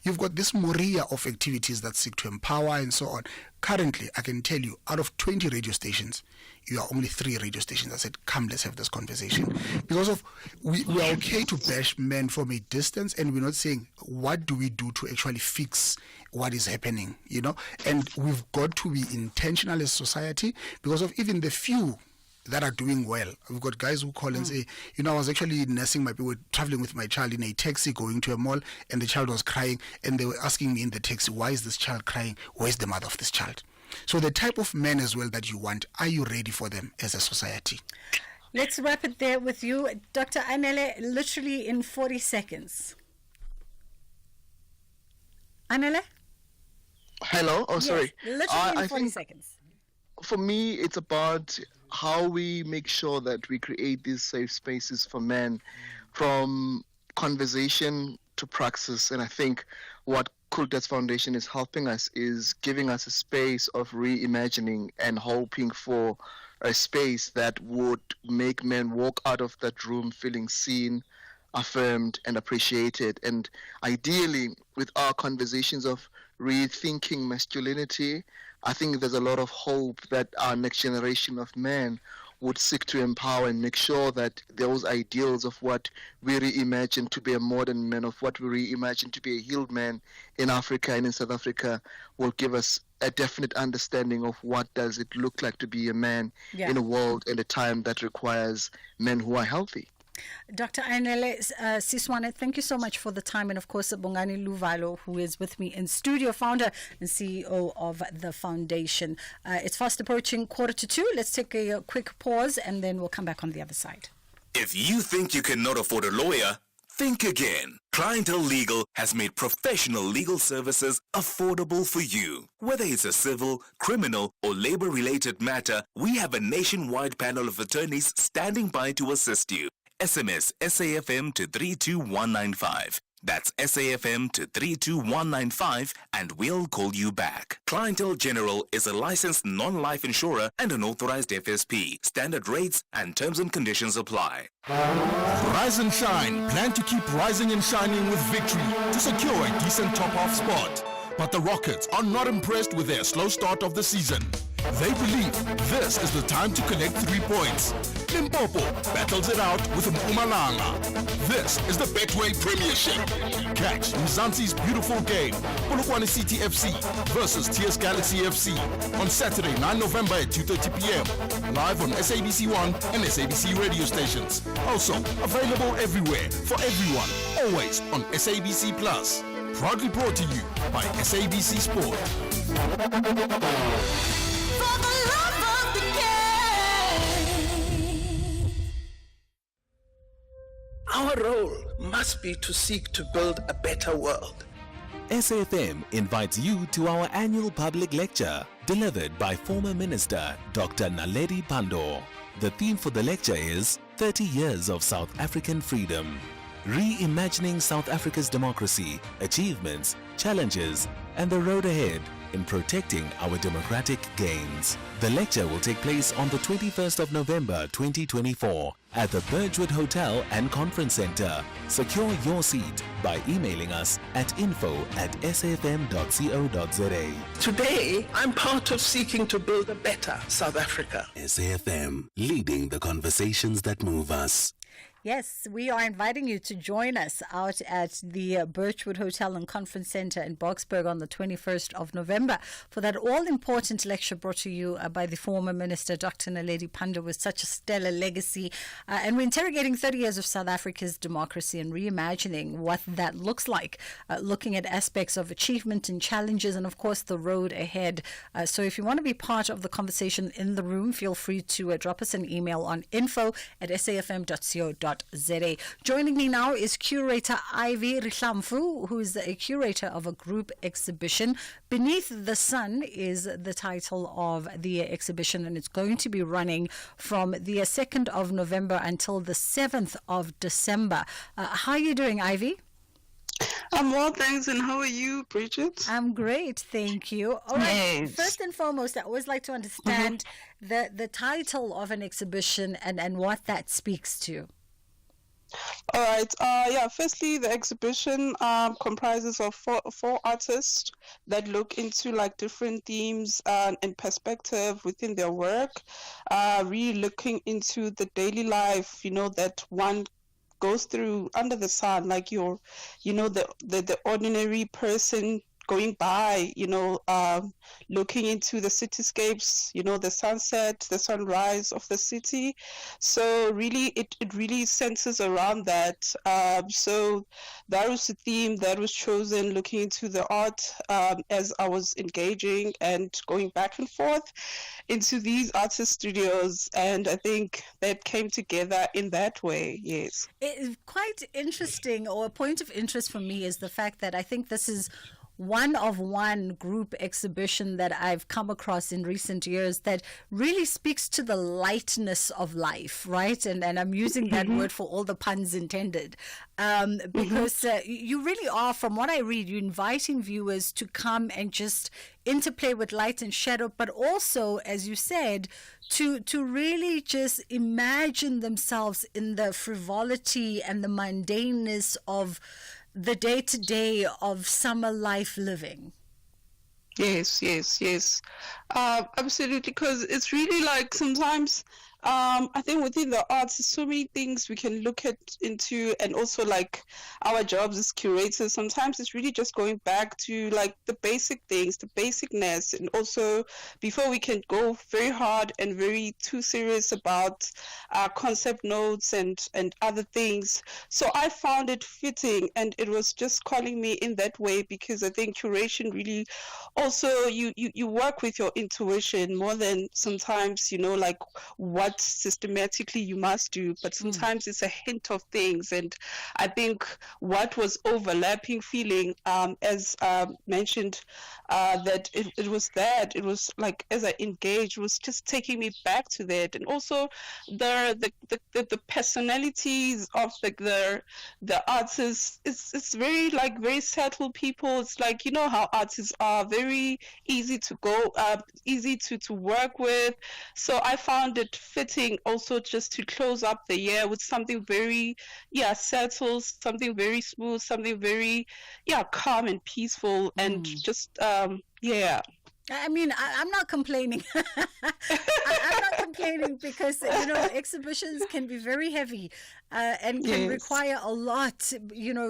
You've got this moria of activities that seek to empower and so on. Currently, I can tell you, out of 20 radio stations, you are only 3 radio stations that said, come, let's have this conversation. Because of we are okay to bash men from a distance, and we're not saying, what do we do to actually fix what is happening, And we've got to be intentional as society, because of even the few that are doing well. We've got guys who call and say, I was actually nursing my people, traveling with my child in a taxi going to a mall, and the child was crying, and they were asking me in the taxi, why is this child crying? Where's the mother of this child? So the type of men as well that you want, are you ready for them as a society? Let's wrap it there with you, Dr. Anele, literally in 40 seconds. Anele? Hello? Oh, sorry. Literally in 40 seconds. For me, it's about how we make sure that we create these safe spaces for men, from conversation to praxis. And I think what Kultet's Foundation is helping us is giving us a space of reimagining and hoping for a space that would make men walk out of that room feeling seen, affirmed, and appreciated. And ideally, with our conversations of rethinking masculinity, I think there's a lot of hope that our next generation of men would seek to empower and make sure that those ideals of what we reimagine to be a modern man, of what we reimagine to be a healed man in Africa and in South Africa, will give us a definite understanding of what does it look like to be a man in a world and a time that requires men who are healthy. Dr. Ainele Siswane, thank you so much for the time. And of course, Bongani Luvalo, who is with me in studio, founder and CEO of the foundation. It's fast approaching 1:45. Let's take a quick pause and then we'll come back on the other side. If you think you cannot afford a lawyer, think again. Clientele Legal has made professional legal services affordable for you. Whether it's a civil, criminal, or labor-related matter, we have a nationwide panel of attorneys standing by to assist you. SMS SAFM to 32195. That's SAFM to 32195 and we'll call you back. Clientele General is a licensed non-life insurer and an authorized FSP. Standard rates and terms and conditions apply. Rise and shine. Plan to keep rising and shining with victory to secure a decent top-half spot. But the Rockets are not impressed with their slow start of the season. They believe this is the time to collect 3 points. Limpopo battles it out with Mpumalanga. This is the Betway Premiership. Catch Mzansi's beautiful game, Polokwane City FC versus TS Galaxy FC on Saturday, 9 November at 2:30 p.m. Live on SABC1 and SABC radio stations. Also available everywhere for everyone, always on SABC Plus. Proudly brought to you by SABC Sport. For the love of the game. Our role must be to seek to build a better world. SAFM invites you to our annual public lecture, delivered by former Minister Dr. Naledi Pandor. The theme for the lecture is 30 Years of South African Freedom. Reimagining South Africa's democracy, achievements, challenges, and the road ahead in protecting our democratic gains. The lecture will take place on the 21st of November 2024 at the Bridget Hotel and Conference Center. Secure your seat by emailing us at info@safm.co.za. Today, I'm part of seeking to build a better South Africa. SAFM, leading the conversations that move us. Yes, we are inviting you to join us out at the Birchwood Hotel and Conference Center in Boksburg on the 21st of November for that all-important lecture brought to you by the former Minister, Dr. Naledi Pandor, with such a stellar legacy. And we're interrogating 30 years of South Africa's democracy and reimagining what that looks like, looking at aspects of achievement and challenges and, of course, the road ahead. So if you want to be part of the conversation in the room, feel free to drop us an email on info@safm.co.za. Joining me now is curator Ivy Rihlamfu, who is a curator of a group exhibition. Beneath the Sun is the title of the exhibition, and it's going to be running from the 2nd of November until the 7th of December. How are you doing, Ivy? I'm well, thanks. And how are you, Bridget? I'm great, thank you. All right. Yes. First and foremost, I always like to understand the title of an exhibition and what that speaks to. All right. Firstly, the exhibition comprises of four artists that look into like different themes and perspective within their work, really looking into the daily life, that one goes through under the sun, like the ordinary person going by, looking into the cityscapes, the sunset, the sunrise of the city. So really, it really centers around that. So that was the theme that was chosen, looking into the art as I was engaging and going back and forth into these artist studios. And I think that came together in that way, yes. It's quite interesting, or a point of interest for me is the fact that I think this is one group exhibition that I've come across in recent years that really speaks to the lightness of life, right? And I'm using that word for all the puns intended, because you really are, from what I read, you're inviting viewers to come and just interplay with light and shadow, but also, as you said, to really just imagine themselves in the frivolity and the mundaneness of the day-to-day of summer life living. Yes. Absolutely, because it's really like sometimes I think within the arts, there's so many things we can look into, and also like our jobs as curators. Sometimes it's really just going back to like the basic things, the basicness, and also before we can go very hard and very too serious about concept notes and other things. So I found it fitting, and it was just calling me in that way, because I think curation really also you work with your intuition more than sometimes, like what systematically you must do, but sometimes it's a hint of things. And I think what was overlapping feeling, as mentioned, that it was like as I engaged, was just taking me back to that. And also the personalities of like the artists, it's very like very subtle people. It's like, how artists are very easy to easy to work with. So I found it fitting also just to close up the year with something very subtle, something very smooth, something very calm and peaceful, and just I mean, I'm not complaining. I'm not complaining because, exhibitions can be very heavy and can require a lot,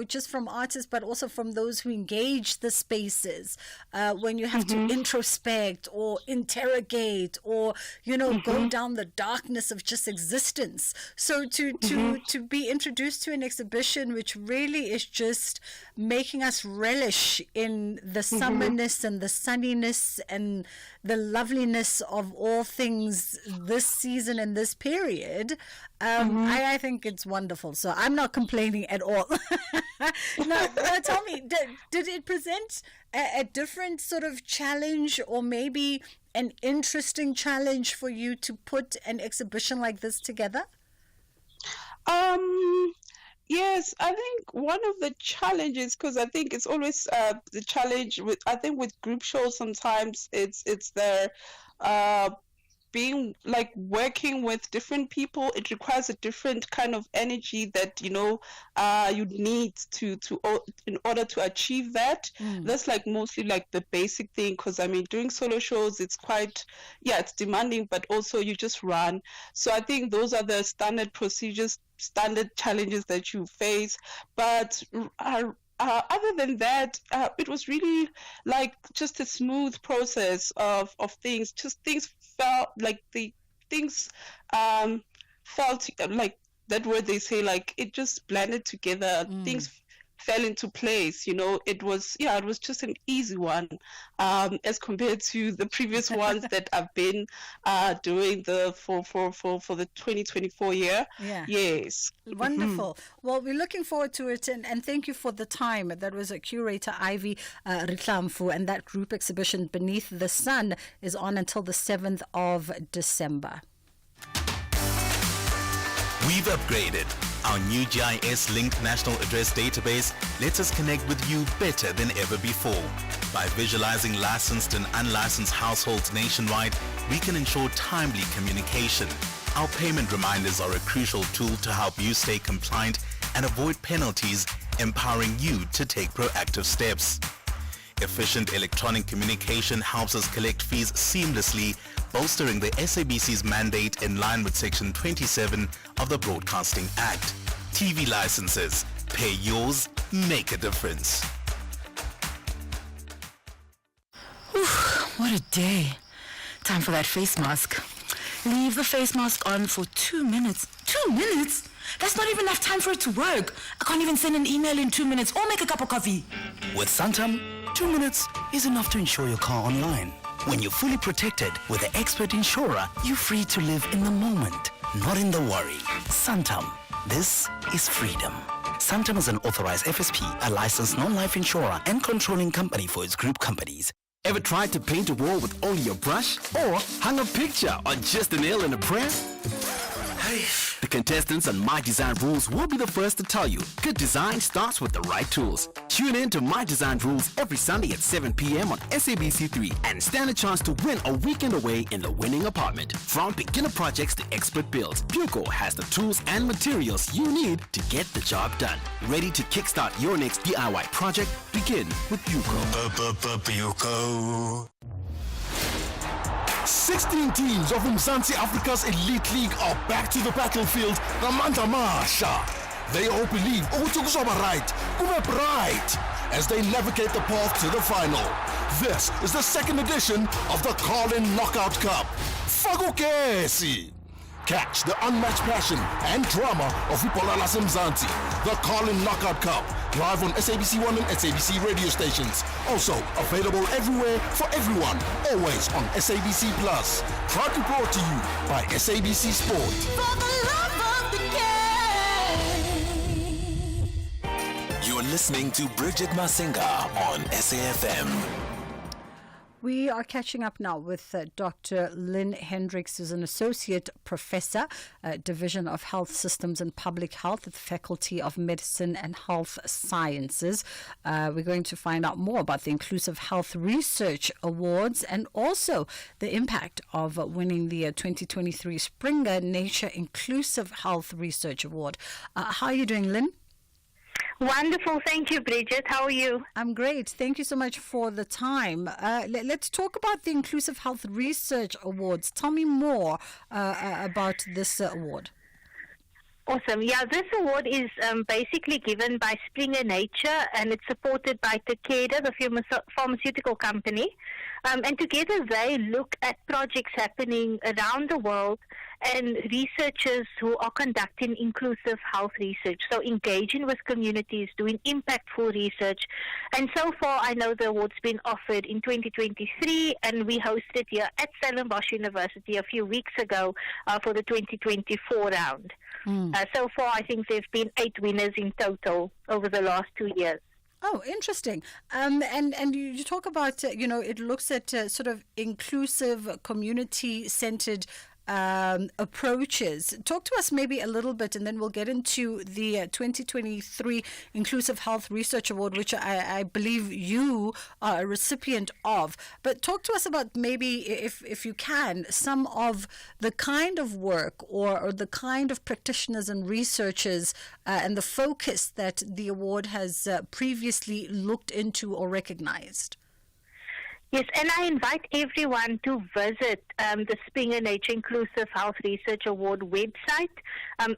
just from artists, but also from those who engage the spaces. When you have to introspect or interrogate or, go down the darkness of just existence. So to be introduced to an exhibition which really is just making us relish in the summerness and the sunniness and the loveliness of all things this season and this period, I think it's wonderful. So I'm not complaining at all. Now, tell me, did it present a different sort of challenge, or maybe an interesting challenge for you to put an exhibition like this together? Yes, I think one of the challenges, because I think it's always the challenge with group shows. Sometimes it's their being like working with different people. It requires a different kind of energy that you need to in order to achieve that. That's like mostly like the basic thing, because I mean doing solo shows, it's quite it's demanding, but also you just run. So I think those are the standard procedures, standard challenges that you face. But other than that, it was really like just a smooth process of things. Just things felt like felt like that word they say, like it just blended together. Things fell into place. It was just an easy one as compared to the previous ones that I've been doing for the 2024 year. Yes. Wonderful. Well, we're looking forward to it, and thank you for the time. That was a curator, Ivy Ritlamfu, and that group exhibition Beneath the Sun is on until the 7th of December. We've upgraded. Our new GIS-linked national address database lets us connect with you better than ever before. By visualizing licensed and unlicensed households nationwide, we can ensure timely communication. Our payment reminders are a crucial tool to help you stay compliant and avoid penalties, empowering you to take proactive steps. Efficient electronic communication helps us collect fees seamlessly, bolstering the SABC's mandate in line with Section 27 of the Broadcasting Act. TV licenses. Pay yours, make a difference. Whew, what a day. Time for that face mask. Leave the face mask on for 2 minutes. 2 minutes? That's not even enough time for it to work. I can't even send an email in 2 minutes or make a cup of coffee. With Santam, 2 minutes is enough to insure your car online. When you're fully protected with the expert insurer, you're free to live in the moment, not in the worry. Santam. This is freedom. Santam is an authorized FSP, a licensed non-life insurer and controlling company for its group companies. Ever tried to paint a wall with only your brush? Or hung a picture on just a nail and a prayer? The contestants on My Design Rules will be the first to tell you good design starts with the right tools. Tune in to My Design Rules every Sunday at 7 p.m. on SABC3 and stand a chance to win a weekend away in the winning apartment. From beginner projects to expert builds, Puco has the tools and materials you need to get the job done. Ready to kickstart your next DIY project? Begin with Puco. Puco. 16 teams of Mzansi Africa's Elite League are back to the battlefield. Namandla Masha. They all believe Ukutukusoba right, Kube bright, as they navigate the path to the final. This is the second edition of the Carlin Knockout Cup. Fagukesi. Catch the unmatched passion and drama of Ipola Mzansi. The Carlin Knockout Cup, live on SABC 1 and SABC radio stations. Also available everywhere for everyone, always on SABC Plus. Proudly brought to you by SABC Sport. For the love of the game. You're listening to Bridget Masinga on SAFM. We are catching up now with Dr. Lynn Hendricks, who's an associate professor, Division of Health Systems and Public Health at the Faculty of Medicine and Health Sciences. We're going to find out more about the Inclusive Health Research Awards and also the impact of winning the 2023 Springer Nature Inclusive Health Research Award. How are you doing, Lynn? Wonderful. Thank you, Bridget. How are you? I'm great. Thank you so much for the time. Let's talk about the Inclusive Health Research Awards. Tell me more about this award. Awesome. Yeah, this award is basically given by Springer Nature, and it's supported by Takeda, the pharmaceutical company. And together they look at projects happening around the world and researchers who are conducting inclusive health research, so engaging with communities, doing impactful research. And so far, I know the award's been offered in 2023, and we hosted here at Stellenbosch University a few weeks ago for the 2024 round. So far, I think there have been 8 winners in total over the last 2 years. Oh, interesting. And you talk about, it looks at sort of inclusive, community-centered approaches. Talk to us maybe a little bit, and then we'll get into the 2023 Inclusive Health Research Award, which I believe you are a recipient of. But talk to us about maybe, if you can, some of the kind of work or the kind of practitioners and researchers and the focus that the award has previously looked into or recognized. Yes, and I invite everyone to visit the Springer Nature Inclusive Health Research Award website.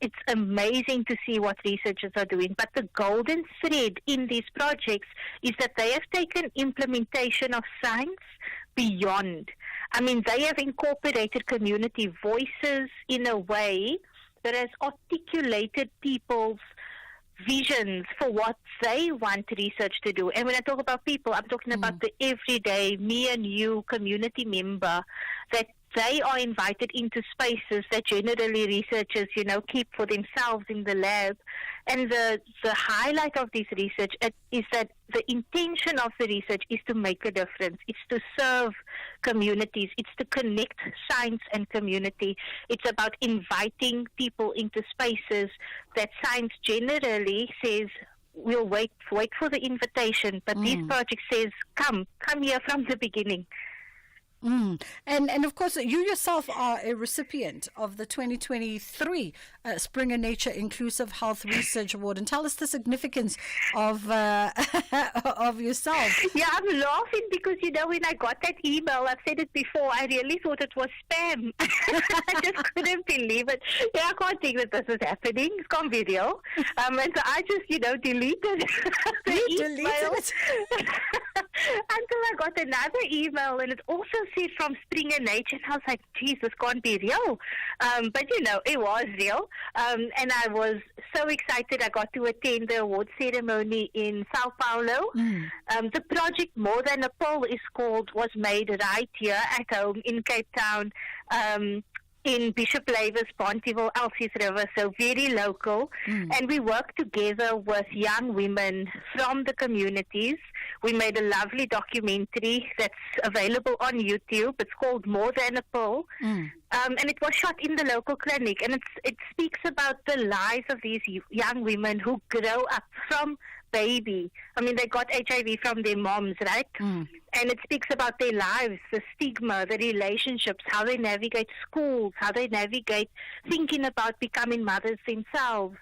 It's amazing to see what researchers are doing. But the golden thread in these projects is that they have taken implementation of science beyond. I mean, they have incorporated community voices in a way that has articulated people's visions for what they want research to do. And when I talk about people, I'm talking about the everyday, me and you community member, that they are invited into spaces that generally researchers, keep for themselves in the lab. And the highlight of this research is that the intention of the research is to make a difference. It's to serve communities. It's to connect science and community. It's about inviting people into spaces that science generally says, we'll wait for the invitation. But these projects says, come here from the beginning. And of course, you yourself are a recipient of the 2023 Springer Nature Inclusive Health Research Award. And tell us the significance of of yourself. Yeah, I'm laughing because, when I got that email, I've said it before, I really thought it was spam. I just couldn't believe it. Yeah, I can't think that this is happening. It can't be real. And so I just, deleted the email. Until I got another email, and it also said from Springer Nature, and I was like, geez, this can't be real. But, it was real. And I was so excited I got to attend the award ceremony in Sao Paulo. The project More Than a Pill was made right here at home in Cape Town. In Bishop Lavis, Bonteheuwel, Elsies River, so very local. And we work together with young women from the communities. We made a lovely documentary that's available on YouTube. It's called More Than a Pill. And it was shot in the local clinic. And it speaks about the lives of these young women who grow up from baby. I mean, they got HIV from their moms, right? And it speaks about their lives, the stigma, the relationships, how they navigate schools, how they navigate thinking about becoming mothers themselves.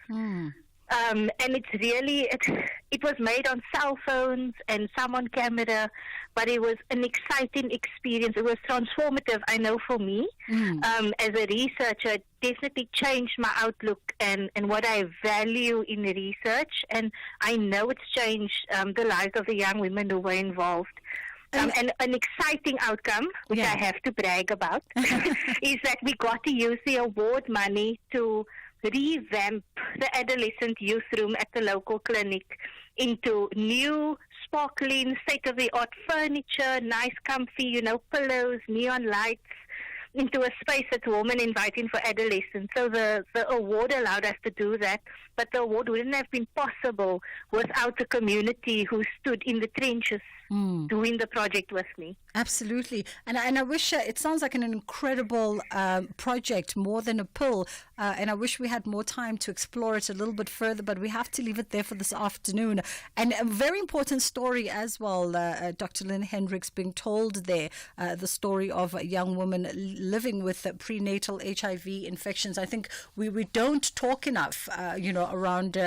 And it was made on cell phones and some on camera, but it was an exciting experience. It was transformative, I know, for me. As a researcher, it definitely changed my outlook and what I value in research. And I know it's changed the lives of the young women who were involved. And an exciting outcome, which I have to brag about, is that we got to use the award money to revamp the adolescent youth room at the local clinic into new, sparkling, state-of-the-art furniture, nice, comfy, pillows, neon lights, into a space that's warm and inviting for adolescents. So the award allowed us to do that, but the award wouldn't have been possible without the community who stood in the trenches doing the project with me. Absolutely. And I wish, it sounds like an incredible project, more than a pill, and I wish we had more time to explore it a little bit further, but we have to leave it there for this afternoon. And a very important story as well, Dr. Lynn Hendricks being told there, the story of a young woman living with prenatal HIV infections. I think we don't talk enough, around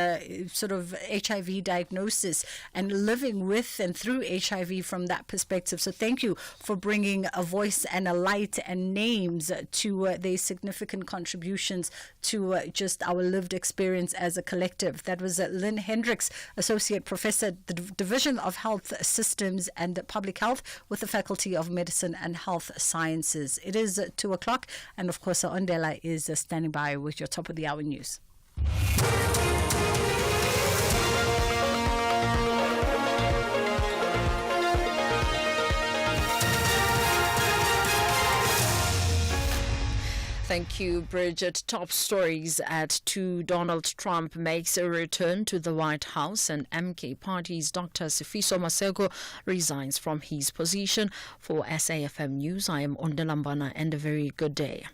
sort of HIV diagnosis and living with and through HIV from that perspective. So thank you for bringing a voice and a light and names to their significant contributions to just our lived experience as a collective. That was Lynn Hendricks, Associate Professor, the Division of Health Systems and Public Health with the Faculty of Medicine and Health Sciences. It is 2 o'clock, and of course, Ondela is standing by with your top of the hour news. Thank you, Bridget. Top stories at 2. Donald Trump makes a return to the White House, and MK Party's Dr. Sifiso Masego resigns from his position. For SAFM News, I am Ondela, and a very good day.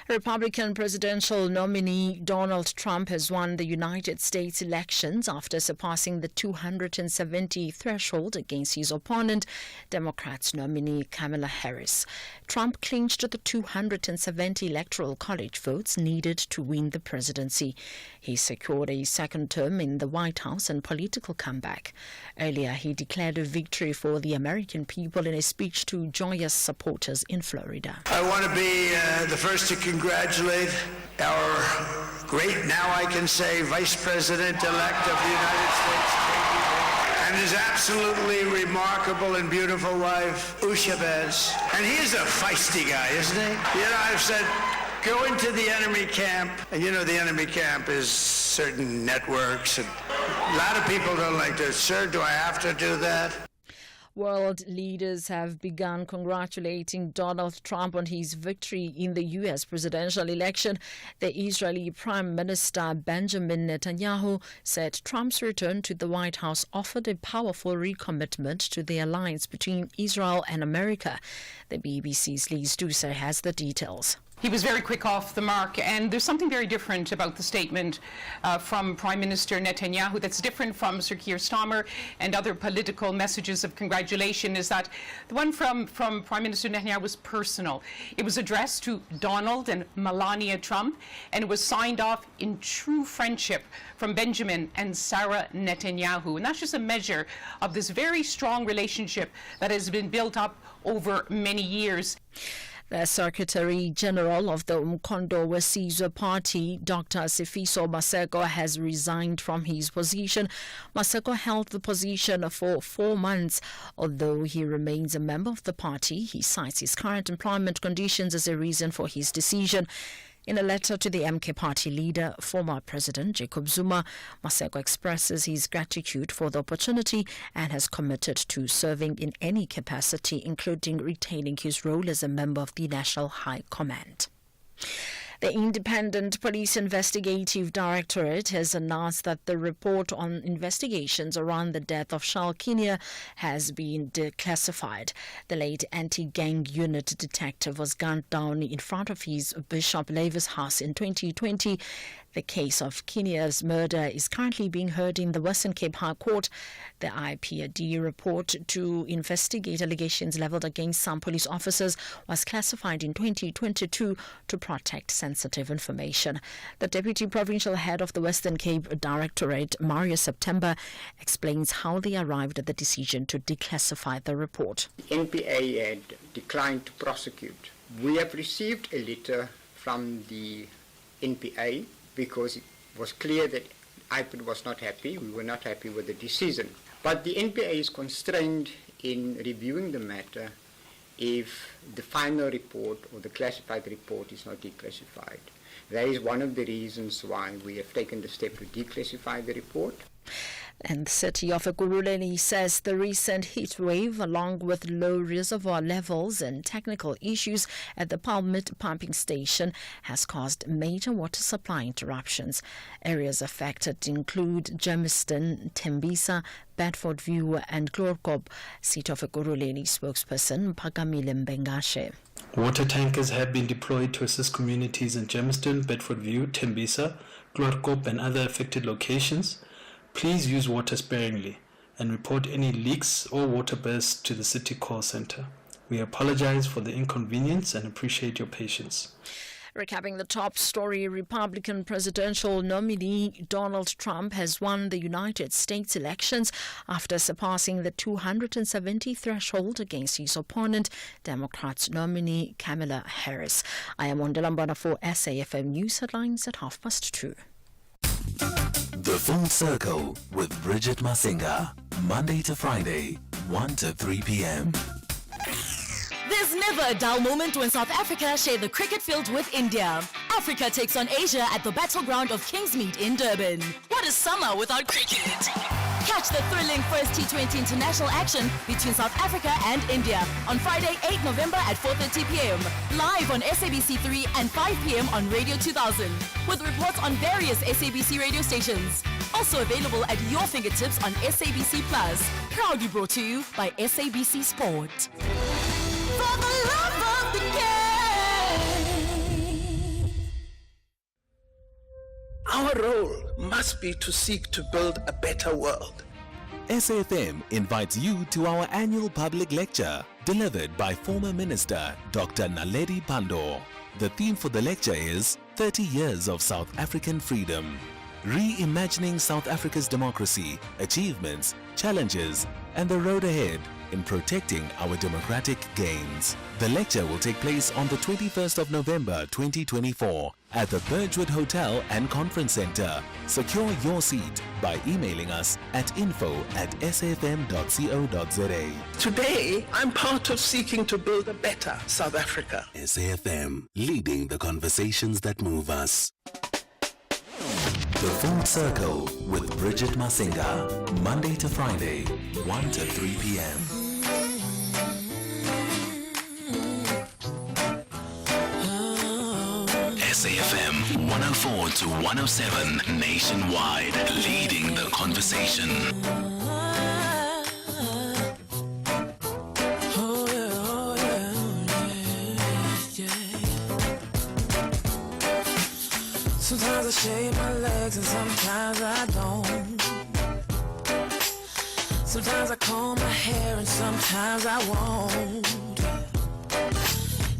Republican presidential nominee Donald Trump has won the United States elections after surpassing the 270 threshold against his opponent, Democrats nominee Kamala Harris. Trump clinched the 270 electoral college votes needed to win the presidency. He secured a second term in the White House and political comeback. Earlier, he declared a victory for the American people in a speech to joyous supporters in Florida. I want to be the first to congratulate our great, now I can say, Vice President-elect of the United States, and his absolutely remarkable and beautiful wife, Usha Bez. And he is a feisty guy, isn't he? I've said, go into the enemy camp, and the enemy camp is certain networks, and a lot of people don't like this. Sir, do I have to do that? World leaders have begun congratulating Donald Trump on his victory in the U.S. presidential election. The Israeli Prime Minister Benjamin Netanyahu said Trump's return to the White House offered a powerful recommitment to the alliance between Israel and America. The BBC's Lise Doucet has the details. He was very quick off the mark, and there's something very different about the statement from Prime Minister Netanyahu that's different from Sir Keir Starmer and other political messages of congratulation, is that the one from Prime Minister Netanyahu was personal. It was addressed to Donald and Melania Trump, and it was signed off in true friendship from Benjamin and Sarah Netanyahu. And that's just a measure of this very strong relationship that has been built up over many years. The Secretary General of the Umkhonto weSizwe Party, Dr. Sifiso Masego, has resigned from his position. Masego held the position for 4 months. Although he remains a member of the party, he cites his current employment conditions as a reason for his decision. In a letter to the MK Party leader, former President Jacob Zuma, Masego expresses his gratitude for the opportunity and has committed to serving in any capacity, including retaining his role as a member of the National High Command. The Independent Police Investigative Directorate has announced that the report on investigations around the death of Charles Kinia has been declassified. The late anti-gang unit detective was gunned down in front of his Bishop Lavis house in 2020. The case of Kenya's murder is currently being heard in the Western Cape High Court. The IPD report to investigate allegations leveled against some police officers was classified in 2022 to protect sensitive information. The Deputy Provincial Head of the Western Cape Directorate, Mario September, explains how they arrived at the decision to declassify the report. The NPA had declined to prosecute. We have received a letter from the NPA because it was clear that IPD was not happy. We were not happy with the decision. But the NPA is constrained in reviewing the matter if the final report or the classified report is not declassified. That is one of the reasons why we have taken the step to declassify the report. And the city of Ekurhuleni says the recent heat wave, along with low reservoir levels and technical issues at the Palmit pumping station, has caused major water supply interruptions. Areas affected include Germiston, Tembisa, Bedford View and Glorkop. City of Ekurhuleni spokesperson Pakamile Mbengashe. Water tankers have been deployed to assist communities in Germiston, Bedford View, Tembisa, Glorkop and other affected locations. Please use water sparingly and report any leaks or water bursts to the City Call Center. We apologize for the inconvenience and appreciate your patience. Recapping the top story, Republican presidential nominee Donald Trump has won the United States elections after surpassing the 270 threshold against his opponent, Democrats nominee Kamala Harris. I am Wandela for SAFM News Headlines at 2:30. The Full Circle with Bridget Masinga, Monday to Friday, 1 to 3 p.m. There's never a dull moment when South Africa share the cricket field with India. Africa takes on Asia at the battleground of Kingsmead in Durban. What is summer without cricket? Catch the thrilling first T20 international action between South Africa and India on Friday, 8 November at 4:30 p.m. Live on SABC3 and 5 p.m. on Radio 2000, with reports on various SABC radio stations. Also available at your fingertips on SABC Plus. Proudly brought to you by SABC Sport. For the love of the game. Our role must be to seek to build a better world. SAFM invites you to our annual public lecture, delivered by former Minister Dr. Naledi Pandor. The theme for the lecture is 30 Years of South African Freedom. Reimagining South Africa's democracy, achievements, challenges, and the road ahead in protecting our democratic gains. The lecture will take place on the 21st of November 2024 at the Birchwood Hotel and Conference Center. Secure your seat by emailing us at info@safm.co.za. Today, I'm part of seeking to build a better South Africa. SAFM, leading the conversations that move us. The Full Circle with Bridget Masinga, Monday to Friday, 1 to 3 p.m. SAFM 104 to 107 nationwide, leading the conversation. Sometimes I shave my legs and sometimes I don't. Sometimes I comb my hair and sometimes I won't.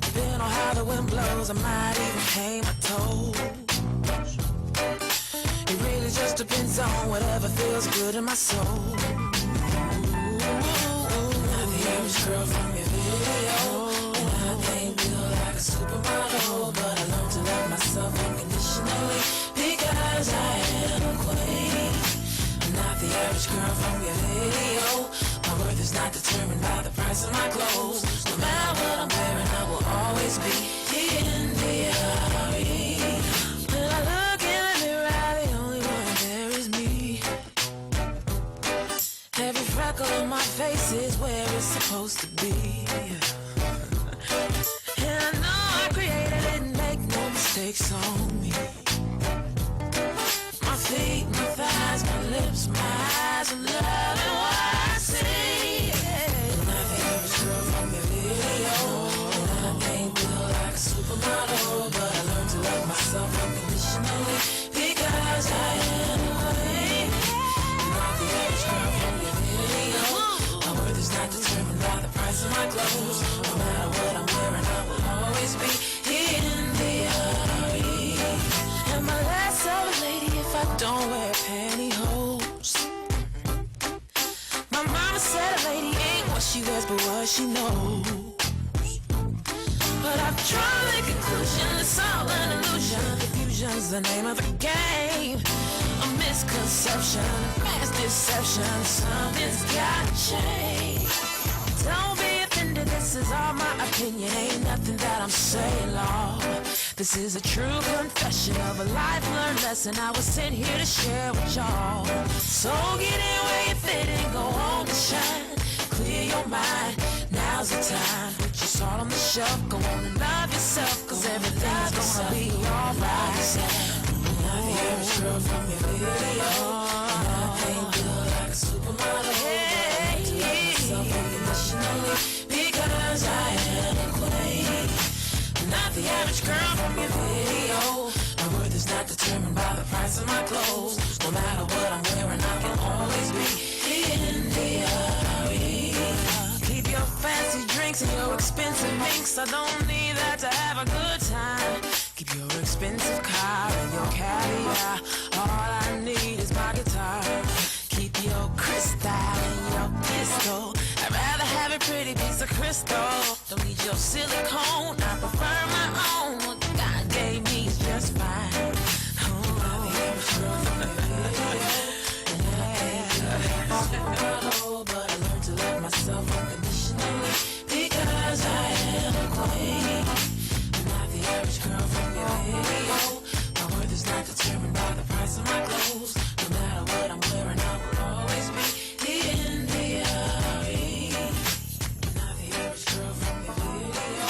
Depending on how the wind blows, I might even paint my toes. It really just depends on whatever feels good in my soul. Not the average girl from your video, and I ain't built like a supermodel, but I learned to love myself unconditionally because I am a queen. I'm not the average girl from your video. My worth is not determined by the price of my clothes. No matter what I'm wearing, I will always be in the RE. When I look in the mirror, the only one there is me. Every freckle on my face is where it's supposed to be. And I know I created it and make no mistakes on me. My feet, my thighs, my lips, my eyes, I'm loving what I see. I'm not the average girl from your video, and I ain't built like a supermodel, but I learned to love myself unconditionally don't wear pantyhose. My mama said a lady ain't what she wears, but what she knows. But I've drawn the conclusion it's all an illusion. Confusion's the name of the game. A misconception, a mass deception. Something's gotta change. Don't be offended, this is all my opinion. Ain't nothing that I'm saying, Lord. This is a true confession of a life learned lesson I was sent here to share with y'all. So get in where you fit and go on and shine. Clear your mind, now's the time. Put your salt on the shelf, go on and love yourself, cause everything's gonna be alright. Not the average girl from your video, nothing good like a supermodel. Hey, to love myself unconditionally, because I am a queen. Not the average girl from your video. My worth is not determined by the price of my clothes. No matter what I'm wearing, I can always be in the Keep your fancy drinks and your expensive minks. I don't need that to have a good time. Keep your expensive car and your caviar. All I need is my guitar. Keep your crystal and your pistol. I'd rather have a pretty piece of crystal. Don't need your silicone, I prefer my own. What God gave me is just fine. But I learned to love myself unconditionally, because I am a queen. I'm not the average girl from your video. My worth is not determined by the price of my clothes. No matter what I'm wearing, I will always be in the Not the average girl from your video,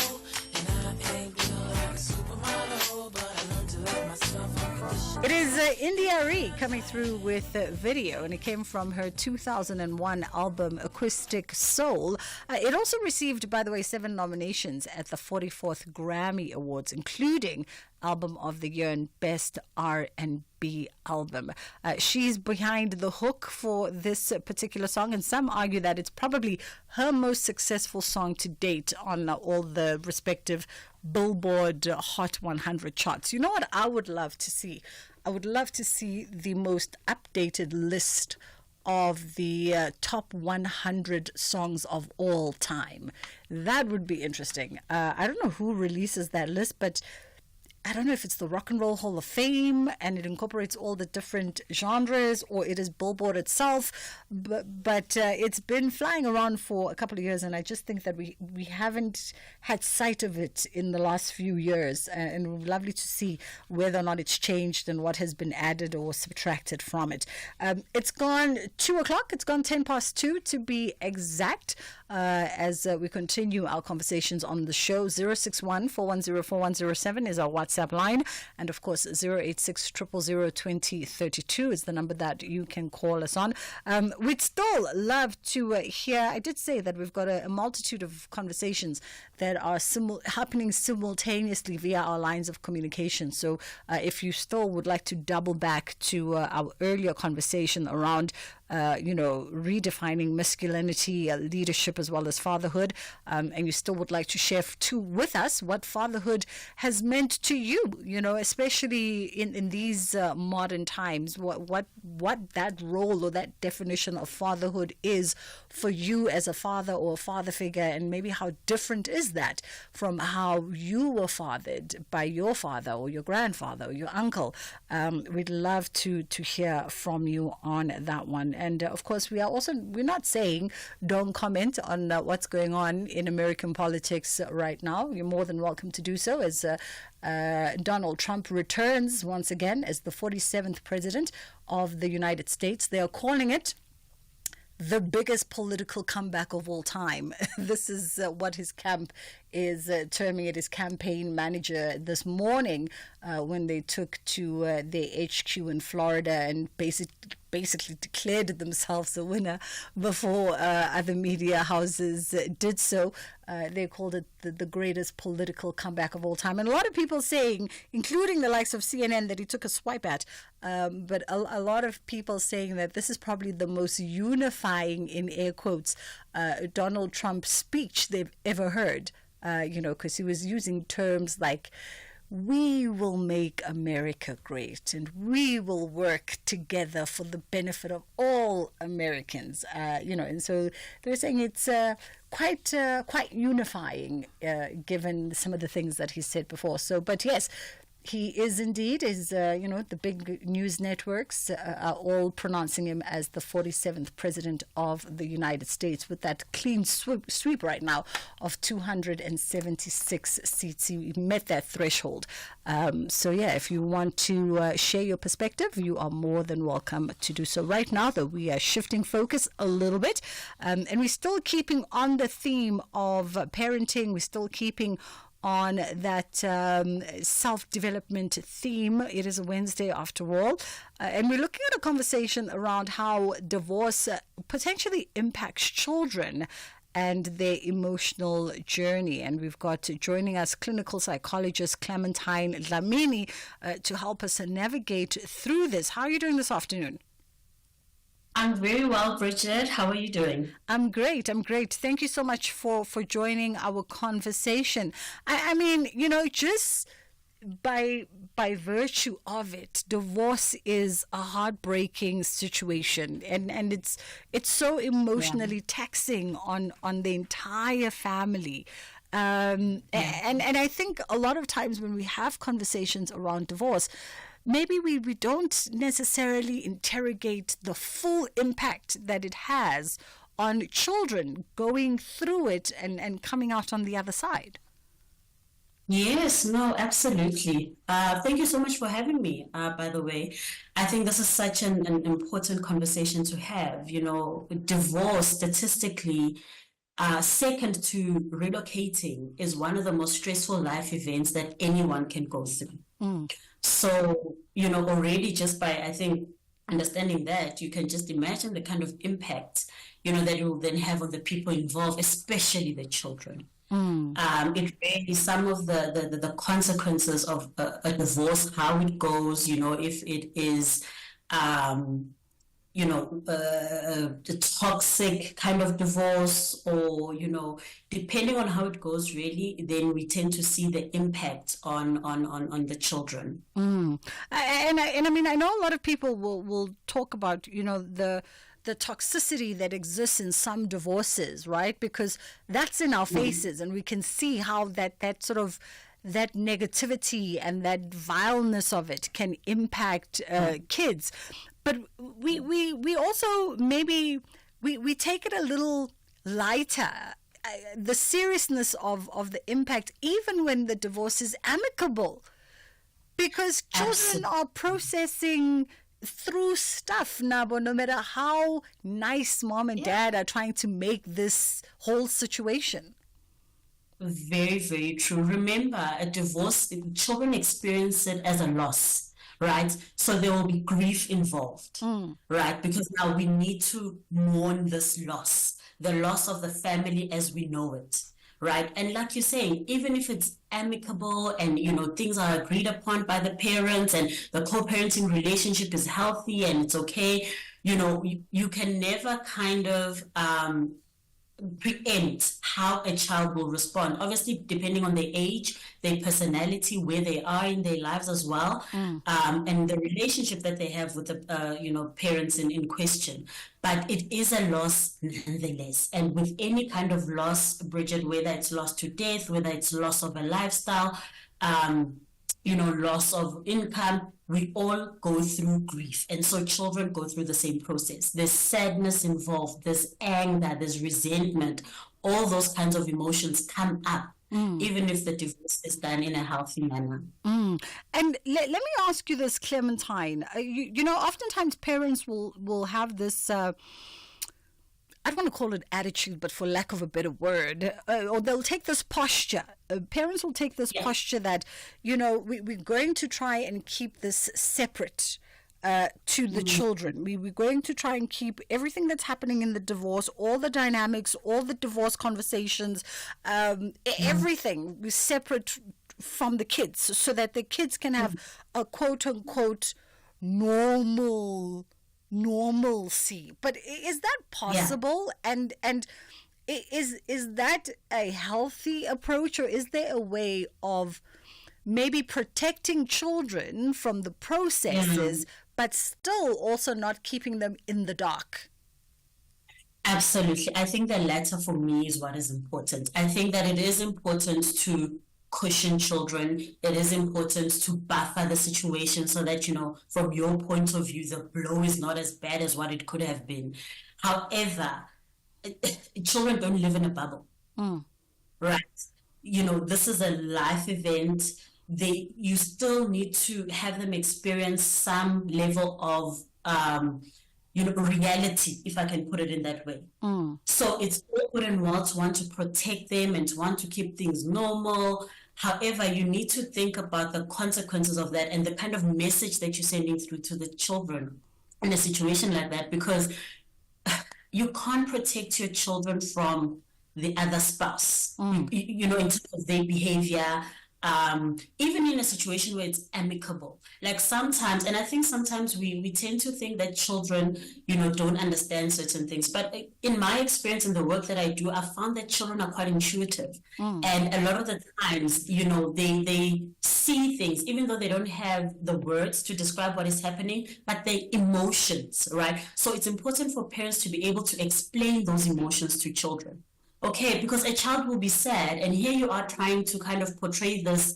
and I ain't built like a supermodel, but I learned to love myself unconditionally. It is India Arie coming through with video, and it came from her 2001 album Acoustic Soul. It also received, by the way, 7 nominations at the 44th Grammy Awards, including Album of the Year and Best R&B Album. She's behind the hook for this particular song, and some argue that it's probably her most successful song to date on all the respective Billboard Hot 100 charts. You know what I would love to see? I would love to see the most updated list of the top 100 songs of all time. That would be interesting. I don't know who releases that list, but I don't know if it's the Rock and Roll Hall of Fame and it incorporates all the different genres, or it is Billboard itself. But it's been flying around for a couple of years, and I just think that we haven't had sight of it in the last few years. And it would be lovely to see whether or not it's changed and what has been added or subtracted from it. It's gone 2 o'clock. It's gone 10 past 2 to be exact. As we continue our conversations on the show, 061-410-4107 is our WhatsApp line, and of course 086-000-2032 is the number that you can call us on. We'd still love to hear. I did say that we've got a multitude of conversations that are happening simultaneously via our lines of communication. So if you still would like to double back to our earlier conversation around redefining masculinity, leadership, as well as fatherhood, and you still would like to share with us what fatherhood has meant to you, especially in these modern times, what that role or that definition of fatherhood is for you as a father or a father figure, and maybe how different is that from how you were fathered by your father or your grandfather or your uncle. We'd love to hear from you on that one. And of course, we're not saying don't comment on what's going on in American politics right now. You're more than welcome to do so, as Donald Trump returns once again as the 47th president of the United States. They are calling it the biggest political comeback of all time. This is what his camp is terming it. His campaign manager this morning when they took to their HQ in Florida and basically declared themselves the winner before other media houses did so. They called it the greatest political comeback of all time. And a lot of people saying, including the likes of CNN, that he took a swipe at, but a lot of people saying that this is probably the most unifying, in air quotes, Donald Trump speech they've ever heard, because he was using terms like we will make America great and we will work together for the benefit of all Americans, and so they're saying it's quite unifying, given some of the things that he said before. So, but yes, he is indeed, the big news networks are all pronouncing him as the 47th president of the United States, with that clean sweep right now of 276 seats. He met that threshold. So yeah, if you want to share your perspective, you are more than welcome to do so. Right now, though, we are shifting focus a little bit, and we're still keeping on the theme of parenting. We're still keeping on that self-development theme. It is a Wednesday after all. And we're looking at a conversation around how divorce potentially impacts children and their emotional journey. And we've got joining us clinical psychologist Clementine Dlamini to help us navigate through this. How are you doing this afternoon? I'm very well, Bridget. How are you doing? I'm great. Thank you so much for joining our conversation. I mean, just by virtue of it, divorce is a heartbreaking situation, and it's so emotionally taxing on the entire family. And I think a lot of times when we have conversations around divorce, maybe we don't necessarily interrogate the full impact that it has on children going through it and coming out on the other side. Yes, no, absolutely. Thank you so much for having me, by the way. I think this is such an important conversation to have. Divorce statistically, second to relocating, is one of the most stressful life events that anyone can go through. So, already just by, I think, understanding that, you can just imagine the kind of impact, that it will then have on the people involved, especially the children. It really, some of the consequences of a divorce, how it goes, if it is, the toxic kind of divorce, or, depending on how it goes, really, then we tend to see the impact on the children. And I mean, I know a lot of people will talk about, the toxicity that exists in some divorces, right? Because that's in our faces, and we can see how that sort of that negativity and that vileness of it can impact kids. But we also maybe we take it a little lighter, the seriousness of the impact, even when the divorce is amicable, because children are processing through stuff, Nabo, no matter how nice mom and dad are trying to make this whole situation. Very, very true. Remember, a divorce, children experience it as a loss, right? So there will be grief involved, right? Because now we need to mourn this loss, the loss of the family as we know it, right? And like you're saying, even if it's amicable and, things are agreed upon by the parents and the co-parenting relationship is healthy and it's okay, you can never kind of preempt how a child will respond. Obviously, depending on their age, their personality, where they are in their lives as well, and the relationship that they have with the parents in question. But it is a loss nonetheless. And with any kind of loss, Bridget, whether it's loss to death, whether it's loss of a lifestyle, loss of income, we all go through grief. And so children go through the same process. There's sadness involved, there's anger, there's resentment. All those kinds of emotions come up, even if the divorce is done in a healthy manner. And let me ask you this, Clementine. Oftentimes parents will have this... I don't want to call it attitude, but for lack of a better word, or they'll take this posture. Parents will take this posture that, we're going to try and keep this separate to the children. We're going to try and keep everything that's happening in the divorce, all the dynamics, all the divorce conversations, everything separate from the kids, so that the kids can have a quote-unquote normalcy. But is that possible? And is that a healthy approach, or is there a way of maybe protecting children from the processes, but still also not keeping them in the dark. Absolutely. I think the latter for me is what is important. I think that it is important to cushion children. It is important to buffer the situation so that, from your point of view, the blow is not as bad as what it could have been. However, children don't live in a bubble, right? This is a life event. You still need to have them experience some level of reality, if I can put it in that way. So it's all good and well to want to protect them and to want to keep things normal. However, you need to think about the consequences of that and the kind of message that you're sending through to the children in a situation like that, because you can't protect your children from the other spouse, in terms of their behavior, even in a situation where it's amicable. Like sometimes, and I think sometimes we tend to think that children, don't understand certain things. But in my experience in the work that I do, I found that children are quite intuitive. And a lot of the times, they see things, even though they don't have the words to describe what is happening, but their emotions, right? So it's important for parents to be able to explain those emotions to children. Okay, because a child will be sad, and here you are trying to kind of portray this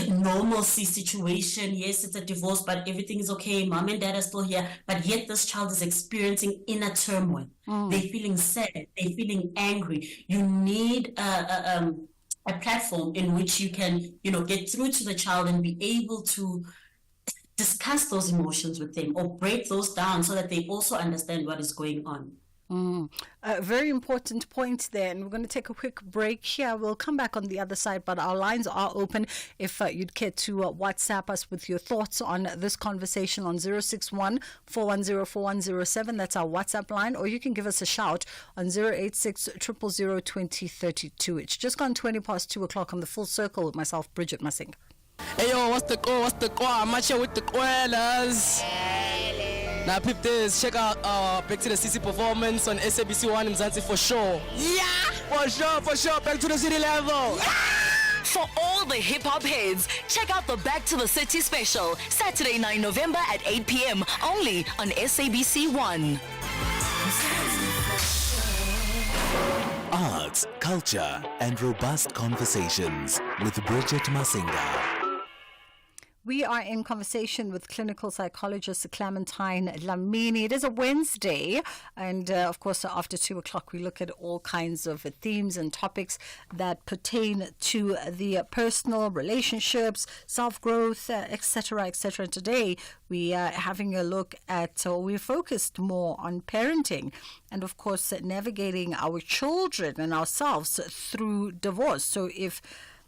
normalcy situation. Yes, it's a divorce, but everything is okay. Mom and dad are still here, but yet this child is experiencing inner turmoil. They're feeling sad. They're feeling angry. You need a platform in which you can, get through to the child and be able to discuss those emotions with them or break those down so that they also understand what is going on. A very important point there, and we're going to take a quick break here. We'll come back on the other side, but our lines are open if you'd care to WhatsApp us with your thoughts on this conversation on 061 410 4107. That's our WhatsApp line, or you can give us a shout on 086 000 2032. It's just gone 20 past 2 o'clock on the Full Circle with myself, Bridget Masinga. Hey yo, what's the go? I'm out here with the Quellas. Now peep this, check out Back to the City performance on SABC 1 in Mzansi for sure. Yeah! For sure, Back to the City level. Yeah! For all the hip-hop heads, check out the Back to the City special, Saturday 9 November at 8 p.m. only on SABC 1. Arts, culture, and robust conversations with Bridget Masinga. We are in conversation with clinical psychologist Clementine Lamini. It is a Wednesday, and of course, after 2 o'clock, we look at all kinds of themes and topics that pertain to the personal relationships, self-growth, etc., etc. Today, we are having a look at, we're focused more on parenting and, of course, navigating our children and ourselves through divorce. So if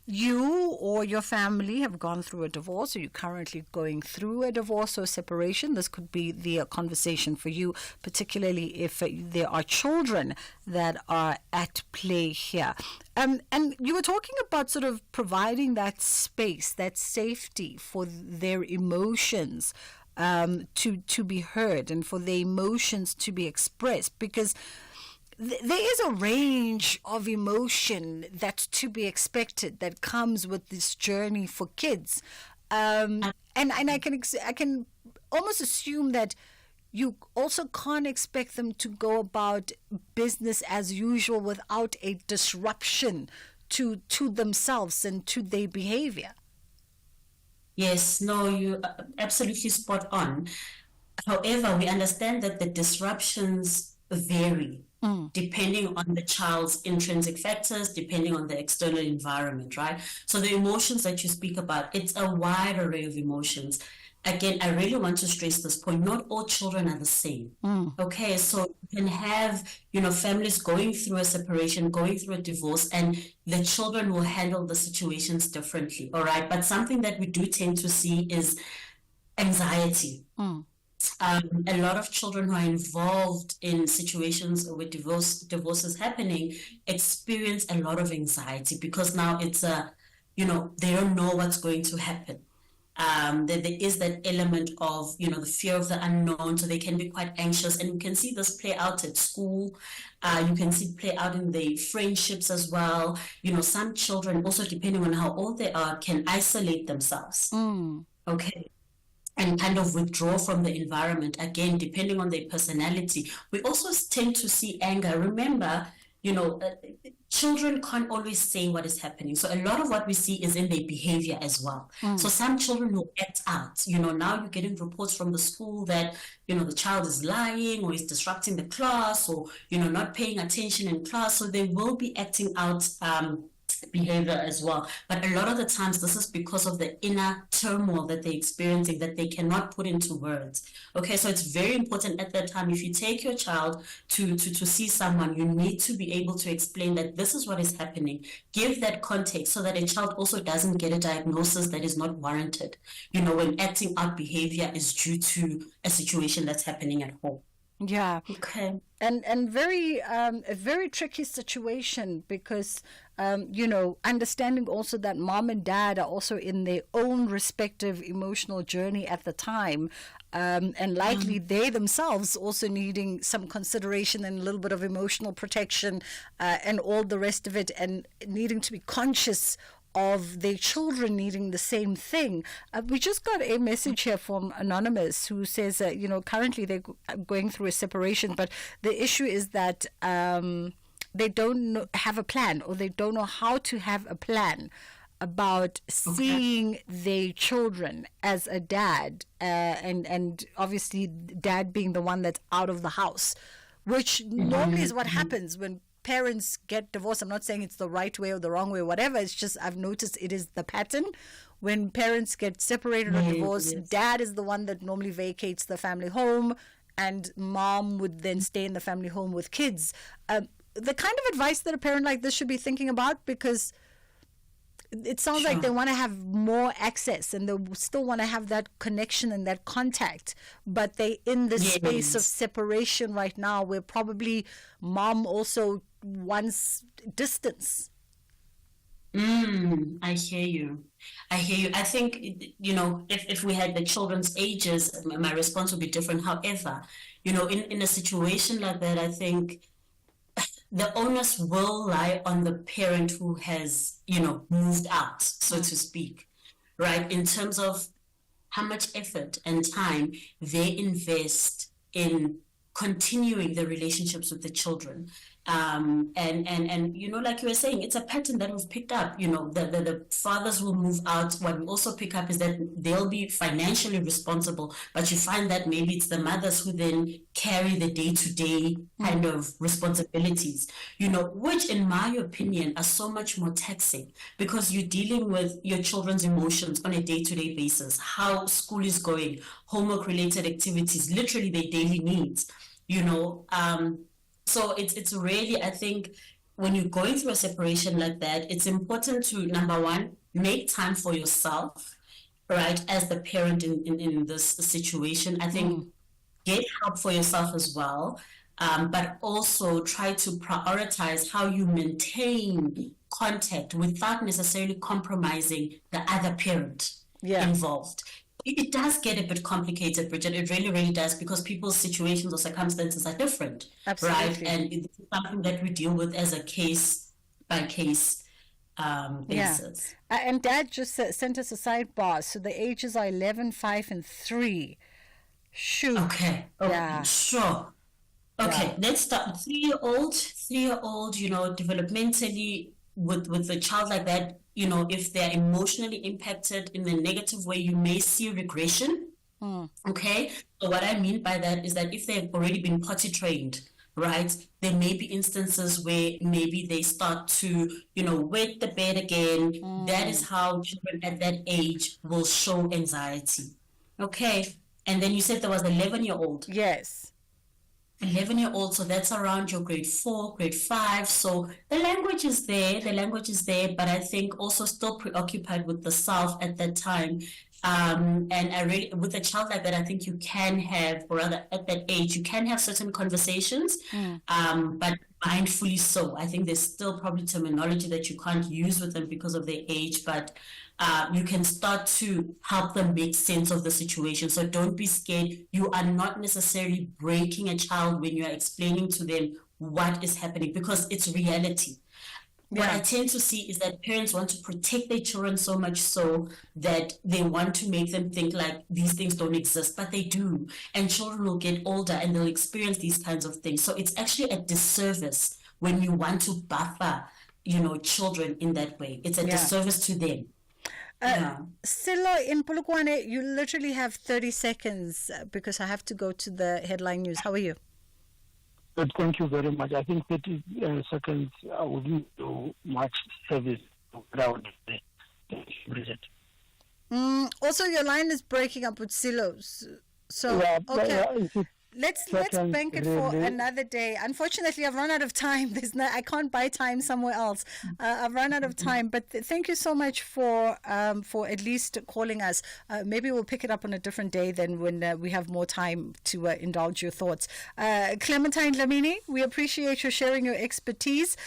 you or your family have gone through a divorce, or you're currently going through a divorce or separation, this could be the conversation for you, particularly if there are children that are at play here. And you were talking about sort of providing that space, that safety for their emotions to be heard and for their emotions to be expressed, because there is a range of emotion that's to be expected that comes with this journey for kids, and I can almost assume that you also can't expect them to go about business as usual without a disruption to themselves and to their behavior. Yes, no, you absolutely spot on. However, we understand that the disruptions vary depending on the child's intrinsic factors, depending on the external environment, right? So the emotions that you speak about, it's a wide array of emotions. Again, I really want to stress this point. Not all children are the same. Okay, so you can have, families going through a separation, going through a divorce, and the children will handle the situations differently, all right? But something that we do tend to see is anxiety. A lot of children who are involved in situations where divorce is happening experience a lot of anxiety, because now it's they don't know what's going to happen. there is that element of, the fear of the unknown, so they can be quite anxious. And you can see this play out at school. You can see it play out in the friendships as well. Some children, also depending on how old they are, can isolate themselves. Okay. And kind of withdraw from the environment, again, depending on their personality. We also tend to see anger. Remember, children can't always say what is happening. So a lot of what we see is in their behavior as well. So some children will act out. Now you're getting reports from the school that, the child is lying or is disrupting the class or, not paying attention in class. So they will be acting out behavior as well. But a lot of the times this is because of the inner turmoil that they're experiencing that they cannot put into words. Okay, so it's very important at that time, if you take your child to see someone, you need to be able to explain that this is what is happening. Give that context so that a child also doesn't get a diagnosis that is not warranted, when acting out behavior is due to a situation that's happening at home. Yeah. Okay. And a very tricky situation because understanding also that mom and dad are also in their own respective emotional journey at the time, and likely they themselves also needing some consideration and a little bit of emotional protection, and all the rest of it, and needing to be conscious of their children needing the same thing. We just got a message here from Anonymous who says that, currently they're going through a separation, but the issue is that they don't have a plan, or they don't know how to have a plan about seeing their children as a dad, and obviously dad being the one that's out of the house, which normally is what happens when parents get divorced. I'm not saying it's the right way or the wrong way or whatever. It's just I've noticed it is the pattern. When parents get separated or divorced, dad is the one that normally vacates the family home, and mom would then stay in the family home with kids. The kind of advice that a parent like this should be thinking about, because it sounds like they want to have more access and they still want to have that connection and that contact, but they in this space of separation right now where probably mom also wants distance. I hear you. I think, if we had the children's ages, my response would be different. However, in a situation like that, I think the onus will lie on the parent who has, moved out, so to speak, right? In terms of how much effort and time they invest in continuing the relationships with the children. And like you were saying, it's a pattern that we've picked up. The fathers will move out. What we also pick up is that they'll be financially responsible, but you find that maybe it's the mothers who then carry the day-to-day kind of responsibilities, which in my opinion are so much more taxing, because you're dealing with your children's emotions on a day-to-day basis, how school is going, homework-related activities, literally their daily needs, So it's really, I think, when you're going through a separation like that, it's important to, number one, make time for yourself, right, as the parent in this situation. I think get help for yourself as well, but also try to prioritize how you maintain contact without necessarily compromising the other parent involved. It does get a bit complicated, Bridget. It really, really does, because people's situations or circumstances are different, right? And it's something that we deal with as a case-by-case basis. And Dad just sent us a sidebar. So the ages are 11, 5, and 3. Shoot. Okay. Yeah. Sure. Okay. Let's start. 3-year-old, developmentally with a child like that. If they're emotionally impacted in a negative way, you may see regression. Okay. So what I mean by that is that if they've already been potty trained, right, there may be instances where maybe they start to, wet the bed again. That is how children at that age will show anxiety. Okay. And then you said there was an 11-year-old. Yes. 11-year-old, so that's around your grade 4, grade 5. So the language is there, but I think also still preoccupied with the self at that time. And I really, with a child like that, I think you can have, or rather at that age, you can have certain conversations, but mindfully so. I think there's still probably terminology that you can't use with them because of their age, but you can start to help them make sense of the situation. So don't be scared. You are not necessarily breaking a child when you are explaining to them what is happening, because it's reality. What I tend to see is that parents want to protect their children so much so that they want to make them think like these things don't exist, but they do. And children will get older and they'll experience these kinds of things. So it's actually a disservice when you want to buffer, children in that way. It's a disservice to them. Silo, in Polokwane, you literally have 30 seconds because I have to go to the headline news. How are you? Good, thank you very much. I think 30 seconds wouldn't do much service without Bridget. Also, your line is breaking up with silos. So, Let's bank it for another day. Unfortunately, I've run out of time. I can't buy time somewhere else. I've run out of time. But thank you so much for at least calling us. Maybe we'll pick it up on a different day than when we have more time to indulge your thoughts. Clementine Lamini, we appreciate you sharing your expertise.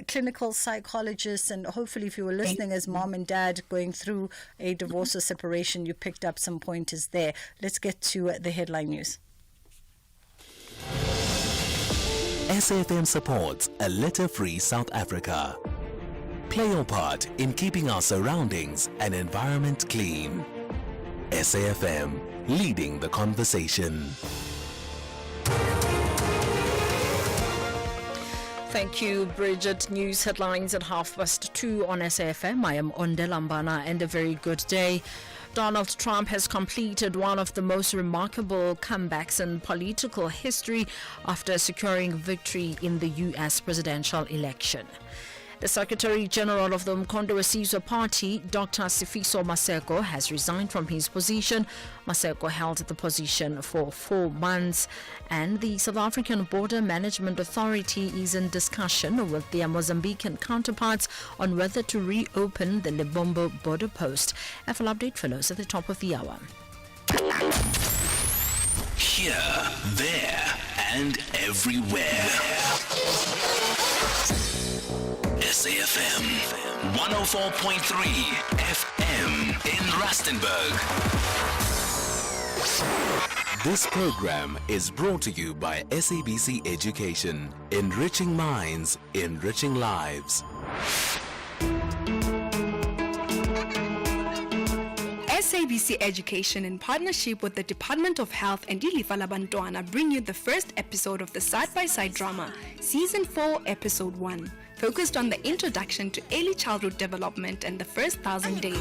Clinical psychologist, and hopefully, if you were listening as mom and dad going through a divorce or separation, you picked up some pointers there. Let's get to the headline news. SAFM supports a litter-free South Africa. Play your part in keeping our surroundings and environment clean. SAFM, leading the conversation. Thank you, Bridget. News headlines at 2:30 on SAFM. I am Onde Lambana, and a very good day. Donald Trump has completed one of the most remarkable comebacks in political history after securing victory in the U.S. presidential election. The Secretary General of the Mkondo Sizwe Party, Dr. Sifiso Maseko, has resigned from his position. Maseko held the position for 4 months, and the South African Border Management Authority is in discussion with their Mozambican counterparts on whether to reopen the Lebombo border post. A full update follows at the top of the hour. Here, there, and everywhere. SAFM 104.3 FM in Rustenburg. This program is brought to you by SABC Education, enriching minds, enriching lives. SABC Education, in partnership with the Department of Health and Ilifa Labantwana, bring you the first episode of the side-by-side drama, Season 4, Episode 1, focused on the introduction to early childhood development and the first 1,000 days.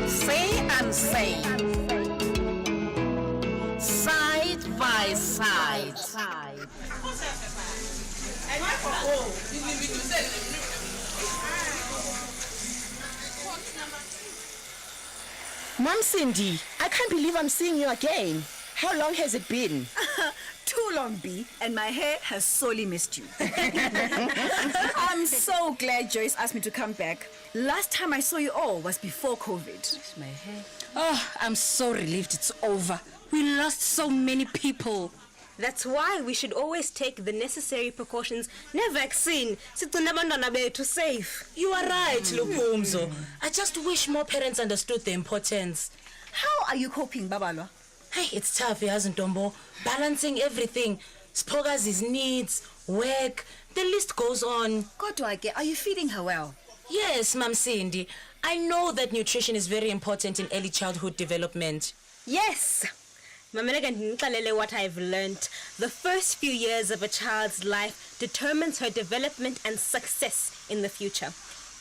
Say and say, side by side. Mom Cindy, I can't believe I'm seeing you again. How long has it been? Too long, B, and my hair has sorely missed you. I'm so glad Joyce asked me to come back. Last time I saw you all was before COVID. It's my hair. Oh, I'm so relieved it's over. We lost so many people. That's why we should always take the necessary precautions. Never vaccine. To safe. You are right, Lupumzo. I just wish more parents understood the importance. How are you coping, Babalwa? Hey, it's tough, hasn't Dombo? Balancing everything. Spogazi's needs, work, the list goes on. Kodwake, are you feeding her well? Yes, Mam Cindy. I know that nutrition is very important in early childhood development. Yes. What I've learned. The first few years of a child's life determines her development and success in the future.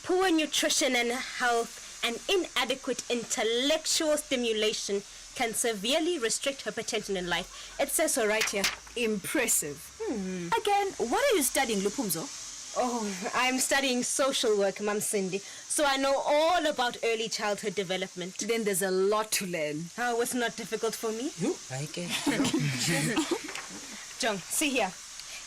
Poor nutrition and health and inadequate intellectual stimulation can severely restrict her potential in life. It says so right here. Impressive. Again, what are you studying, Lupumzo? Oh, I'm studying social work, Mam Cindy, so I know all about early childhood development. Then there's a lot to learn. Oh, it's not difficult for me. Like it. John, see here.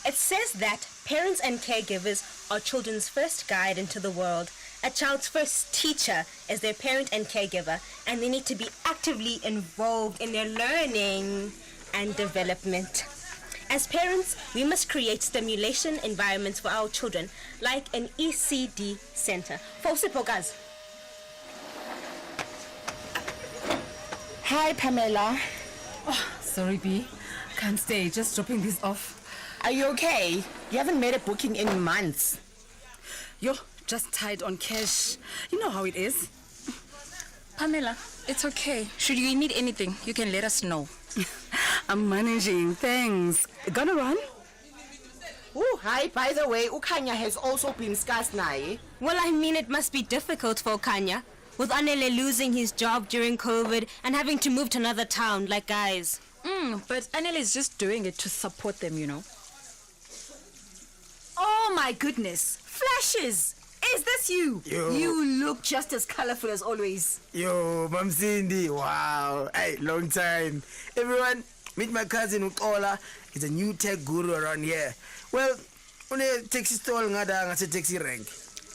It says that parents and caregivers are children's first guide into the world. A child's first teacher is their parent and caregiver, and they need to be actively involved in their learning and development. As parents, we must create stimulation environments for our children, like an ECD center. Fausipokas. Hi, Pamela. Oh, sorry, B. Can't stay. Just dropping this off. Are you okay? You haven't made a booking in months. Yo, just tight on cash. You know how it is. Pamela, it's okay. Should you need anything, you can let us know. I'm managing. Thanks. Gonna run? Oh, hi. By the way, Ukanya has also been scarce nae. Well, I mean, it must be difficult for Kanya, with Anele losing his job during COVID and having to move to another town, like guys. But Anele is just doing it to support them, you know. Oh my goodness. Flashes! Is this you? Yo. You look just as colorful as always. Yo, Mom Cindy, wow. Hey, long time. Everyone, meet my cousin Ukola. He's a new tech guru around here. Well, on a taxi stall, ngada ngase taxi rank.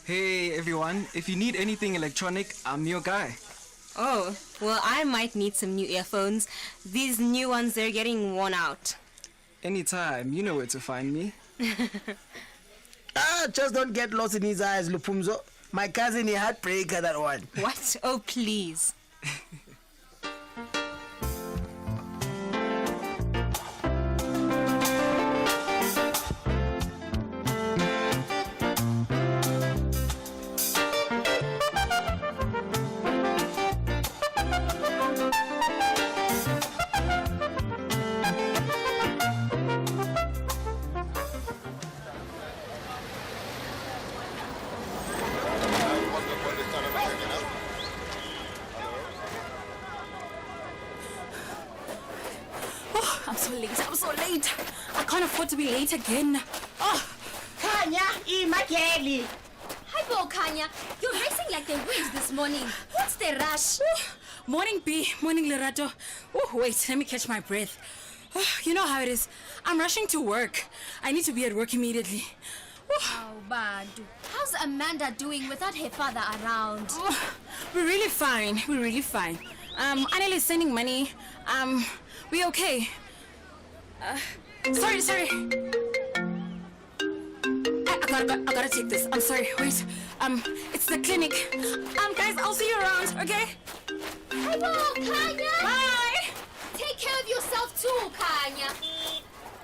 Hey everyone, if you need anything electronic, I'm your guy. Oh, well, I might need some new earphones. These new ones, they're getting worn out. Anytime, you know where to find me. Just don't get lost in his eyes, Lupumzo. My cousin, he heartbreaker, that one. What? Oh, please. I'm so late. I can't afford to be late again. Oh, Kanya, Mageli. Hi, Bo Kanya. You're racing like the winds this morning. What's the rush? Morning, B. Morning, Lerato. Oh, wait, let me catch my breath. Oh, you know how it is. I'm rushing to work. I need to be at work immediately. Oh, Badu. How's Amanda doing without her father around? Oh, we're really fine. Anel is sending money. We okay? Sorry. I gotta take this. I'm sorry. Wait. It's the clinic. Guys, I'll see you around. Okay? Hello, Kanya. Bye. Take care of yourself too, Kanya.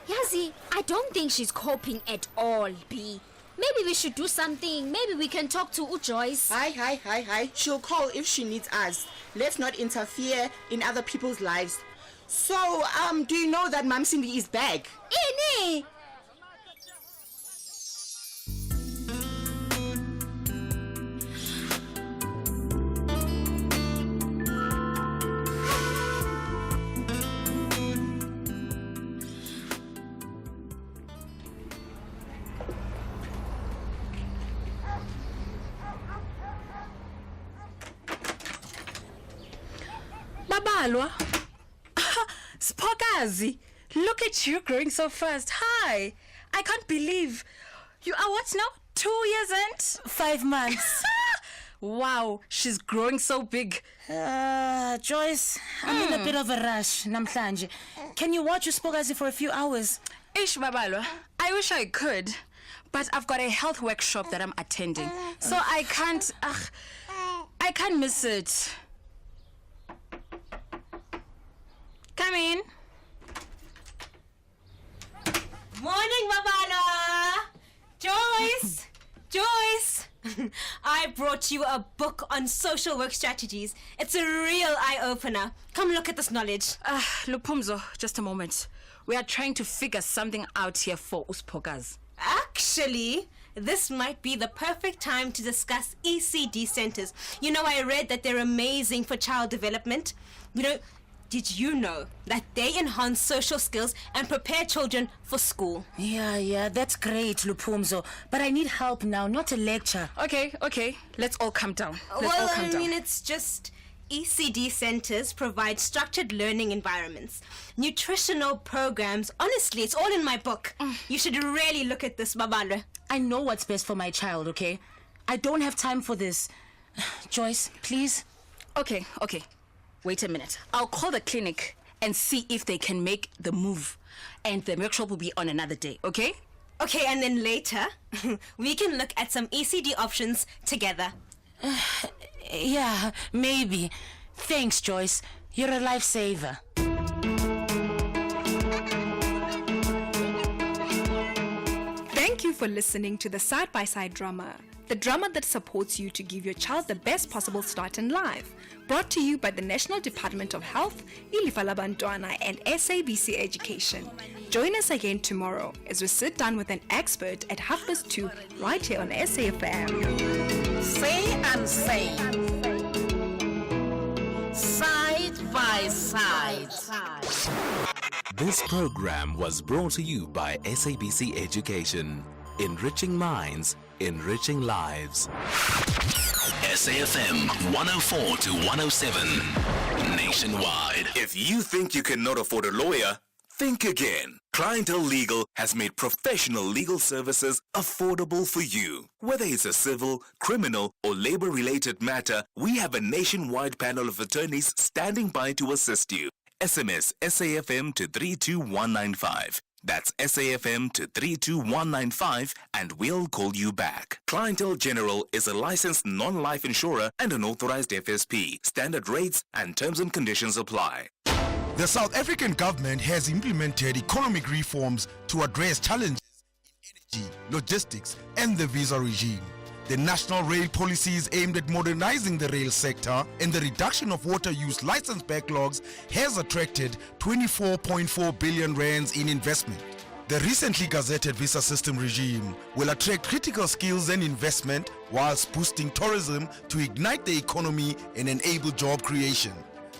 Yazi, I don't think she's coping at all, B. Maybe we should do something. Maybe we can talk to Joyce. Hi. She'll call if she needs us. Let's not interfere in other people's lives. So, do you know that Mam Cindy is back? Ini! Babalwa. Spokazi, look at you growing so fast. Hi. I can't believe you are what now? 2 years and 5 months. Wow, she's growing so big. Joyce, I'm in a bit of a rush, namhlanje. Can you watch Spokazi for a few hours? Ish Babalwa, I wish I could, but I've got a health workshop that I'm attending. So I can't miss it. Come in. Morning, Babala! Joyce! I brought you a book on social work strategies. It's a real eye-opener. Come look at this knowledge. Lupumzo, just a moment. We are trying to figure something out here for Uspokas. Actually, this might be the perfect time to discuss ECD centers. You know, I read that they're amazing for child development. Did you know that they enhance social skills and prepare children for school? Yeah, that's great, Lupumzo. But I need help now, not a lecture. Okay. Let's all calm down. It's just ECD centers provide structured learning environments, nutritional programs. Honestly, it's all in my book. You should really look at this, Babandre. I know what's best for my child, okay? I don't have time for this. Joyce, please. Okay. Wait a minute. I'll call the clinic and see if they can make the move. And the workshop will be on another day, okay? Okay, and then later, we can look at some ECD options together. Yeah, maybe. Thanks, Joyce. You're a lifesaver. Thank you for listening to the Side by Side drama, the drama that supports you to give your child the best possible start in life. Brought to you by the National Department of Health, Ilifa Labantwana, and SABC Education. Join us again tomorrow as we sit down with an expert at 2:30 right here on SAFM. Say and say. Side by side. This program was brought to you by SABC Education. Enriching minds, enriching lives. SAFM 104 to 107 nationwide. If you think you cannot afford a lawyer, think again. Clientele Legal has made professional legal services affordable for you. Whether it's a civil, criminal, or labor-related matter, we have a nationwide panel of attorneys standing by to assist you. SMS SAFM to 32195. That's SAFM to 32195 and we'll call you back. Clientele General is a licensed non-life insurer and an authorized FSP. Standard rates and terms and conditions apply. The South African government has implemented economic reforms to address challenges in energy, logistics, and the visa regime. The national rail policy is aimed at modernizing the rail sector, and the reduction of water use license backlogs has attracted 24.4 billion rands in investment. The recently gazetted visa system regime will attract critical skills and investment whilst boosting tourism to ignite the economy and enable job creation.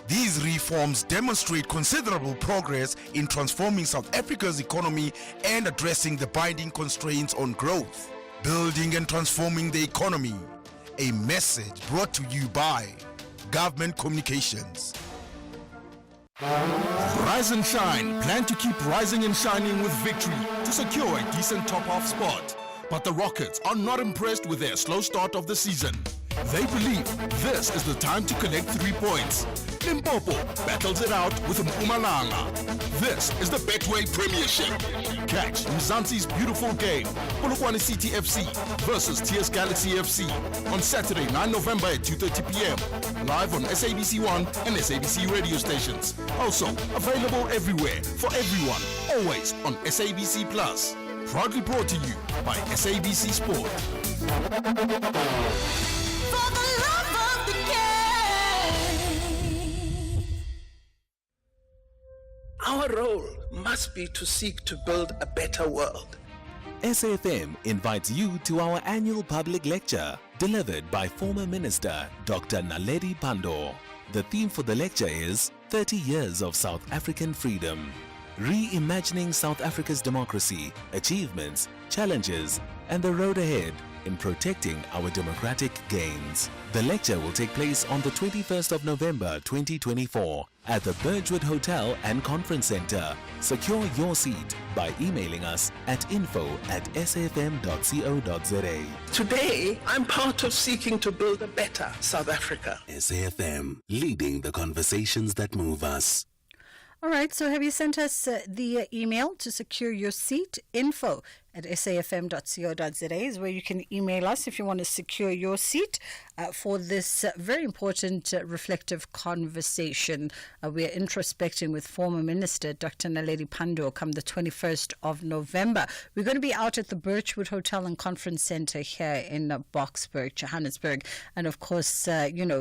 These reforms demonstrate considerable progress in transforming South Africa's economy and addressing the binding constraints on growth. Building and transforming the economy. A message brought to you by Government Communications. Rise and shine. Plan to keep rising and shining with victory to secure a decent top-half spot. But the Rockets are not impressed with their slow start of the season. They believe this is the time to collect 3 points. Limpopo battles it out with Mpumalanga. This is the Betway Premiership. Catch Mzansi's beautiful game, Polokwane City FC versus TS Galaxy FC on Saturday, 9 November at 2:30 p.m. Live on SABC1 and SABC radio stations. Also available everywhere for everyone, always on SABC+. Proudly brought to you by SABC Sport. Our role must be to seek to build a better world. SAFM invites you to our annual public lecture, delivered by former Minister Dr. Naledi Pandor. The theme for the lecture is 30 Years of South African Freedom. Reimagining South Africa's democracy, achievements, challenges, and the road ahead in protecting our democratic gains. The lecture will take place on the 21st of November 2024 at the Bridget Hotel and Conference Center. Secure your seat by emailing us at info@safm.co.za. Today, I'm part of seeking to build a better South Africa. SAFM, leading the conversations that move us. All right, so have you sent us the email to secure your seat? info@safm.co.za is where you can email us if you want to secure your seat for this very important reflective conversation. We are introspecting with former Minister Dr. Naledi Pandor come the 21st of November. We're going to be out at the Birchwood Hotel and Conference Center here in Boksburg, Johannesburg. And of course,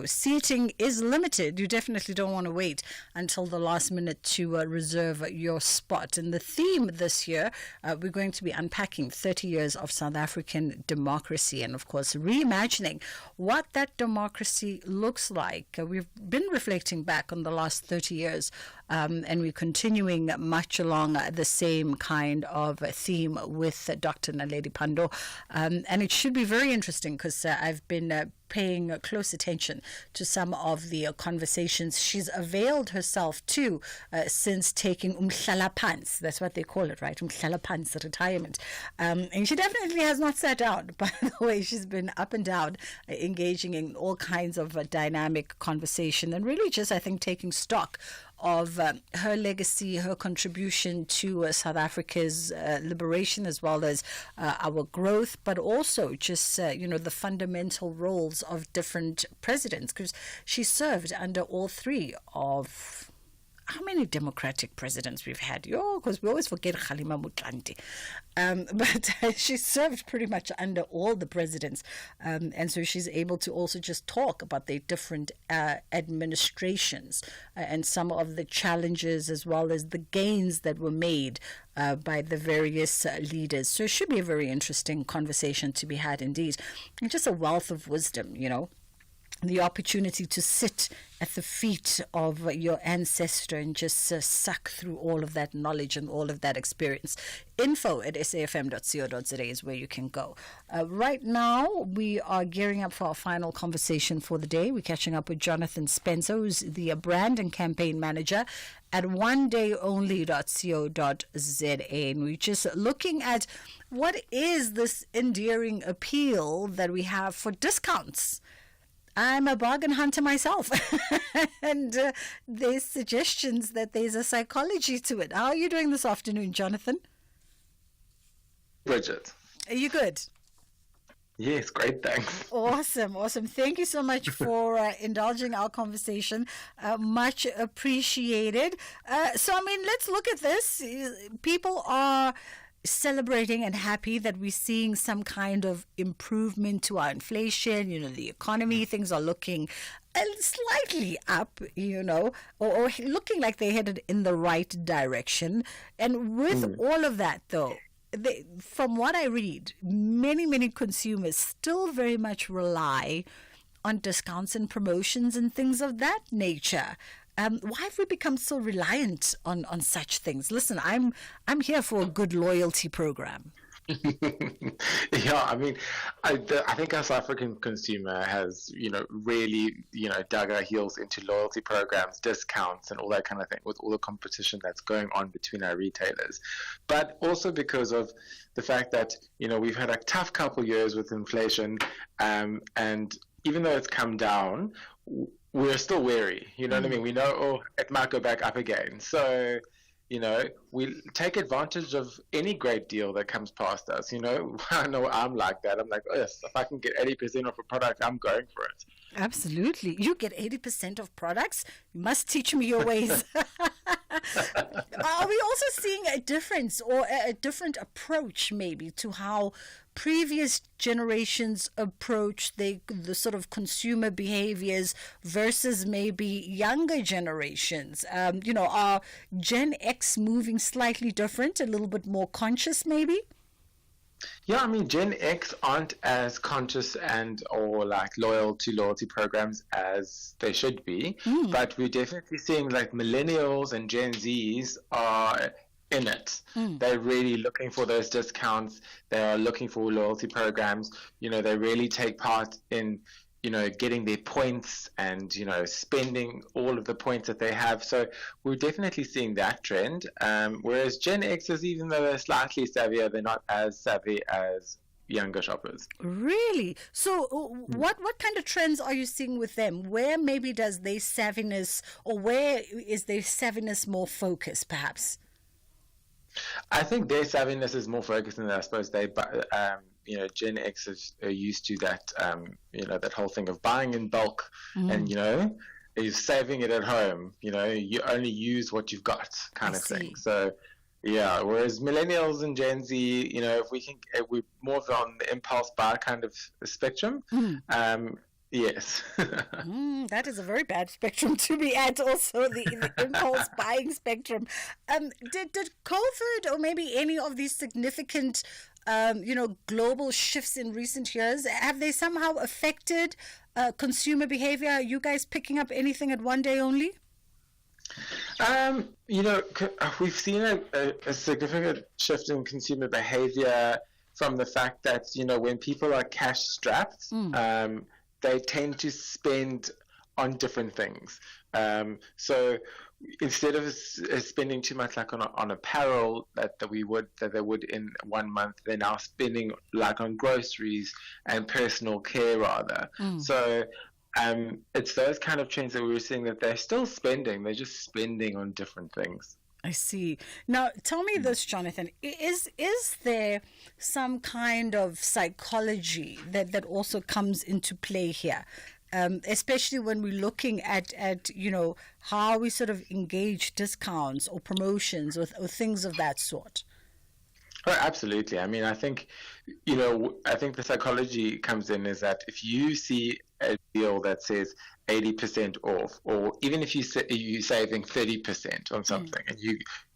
seating is limited. You definitely don't want to wait until the last minute to reserve your spot. And the theme this year, we're going to be unpacking 30 years of South African democracy and, of course, reimagining what that democracy looks like. We've been reflecting back on the last 30 years and we're continuing much along the same kind of theme with Dr. Naledi Pandor. And it should be very interesting because I've been paying close attention to some of the conversations she's availed herself to since taking umhlalaphansi. That's what they call it, right? Umhlalaphansi retirement. And she definitely has not sat down, by the way. She's been up and down, engaging in all kinds of dynamic conversation and really just, I think, taking stock of her legacy, her contribution to South Africa's liberation as well as our growth, but also just, the fundamental roles of different presidents, because she served under all three of... How many democratic presidents we've had? Because we always forget Kgalema Motlanthe. But she served pretty much under all the presidents. And so she's able to also just talk about the different administrations and some of the challenges as well as the gains that were made by the various leaders. So it should be a very interesting conversation to be had indeed. And just a wealth of wisdom, the opportunity to sit at the feet of your ancestor and just suck through all of that knowledge and all of that experience. info@safm.co.za is where you can go. Right now, we are gearing up for our final conversation for the day. We're catching up with Jonathan Spencer, who's the brand and campaign manager at onedayonly.co.za. And we're just looking at what is this endearing appeal that we have for discounts. I'm a bargain hunter myself, and there's suggestions that there's a psychology to it. How are you doing this afternoon, Jonathan? Bridget. Are you good? Yes, great, thanks. Awesome. Thank you so much for indulging our conversation. Much appreciated. Let's look at this. People are celebrating and happy that we're seeing some kind of improvement to our inflation, the economy, things are looking slightly up, or looking like they're headed in the right direction. And with all of that, though, from what I read, many consumers still very much rely on discounts and promotions and things of that nature. Why have we become so reliant on such things? Listen, I'm here for a good loyalty program. Yeah, I think our South African consumer has, really, dug our heels into loyalty programs, discounts, and all that kind of thing with all the competition that's going on between our retailers. But also because of the fact that, we've had a tough couple years with inflation, and even though it's come down, we're still wary, what I mean? We know, it might go back up again. So, we take advantage of any great deal that comes past us. I know I'm like that. I'm like, yes, if I can get 80% off a product, I'm going for it. Absolutely. You get 80% of products? You must teach me your ways. Are we also seeing a difference or a different approach maybe to how previous generations approach the sort of consumer behaviors versus maybe younger generations? Are Gen X moving slightly different, a little bit more conscious maybe? Yeah, Gen X aren't as conscious or like loyal to loyalty programs as they should be, but we're definitely seeing like millennials and Gen Zs are in it. They're really looking for those discounts. They are looking for loyalty programs. They really take part in getting their points and, spending all of the points that they have. So we're definitely seeing that trend. Whereas Gen Xers, even though they're slightly savvier, they're not as savvy as younger shoppers. Really? So what kind of trends are you seeing with them? Where maybe does their savviness, or where is their savviness more focused, perhaps? I think their savviness is more focused, and I suppose they, Gen X are used to that, that whole thing of buying in bulk, and is saving it at home. You only use what you've got, kind of thing. So, yeah. Whereas millennials and Gen Z, we're more on the impulse buy kind of spectrum. Yes. That is a very bad spectrum to be at, also the impulse buying spectrum. Did COVID or maybe any of these significant global shifts in recent years, have they somehow affected consumer behavior? Are you guys picking up anything at One Day Only? We've seen a significant shift in consumer behavior from the fact that, when people are cash strapped, they tend to spend on different things. So instead of spending too much like on apparel that they would in 1 month, they're now spending like on groceries and personal care rather. So it's those kind of trends that we were seeing that they're still spending. They're just spending on different things. I see. Now, tell me this, Jonathan. Is there some kind of psychology that also comes into play here? Especially when we're looking at how we sort of engage discounts or promotions or things of that sort. Oh, absolutely. I mean, I think the psychology comes in is that if you see a deal that says 80% off, or even if you're saving 30% on something, and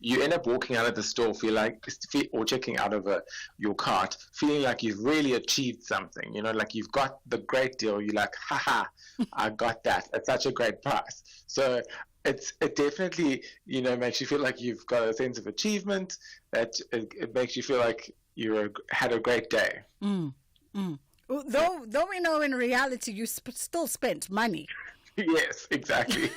you end up walking out of the store or checking out of your cart, feeling like you've really achieved something, like you've got the great deal. You're like, haha, I got that. It's such a great price. So it definitely, makes you feel like you've got a sense of achievement, that it makes you feel like you had a great day. Though we know in reality you still spent money. Yes, exactly.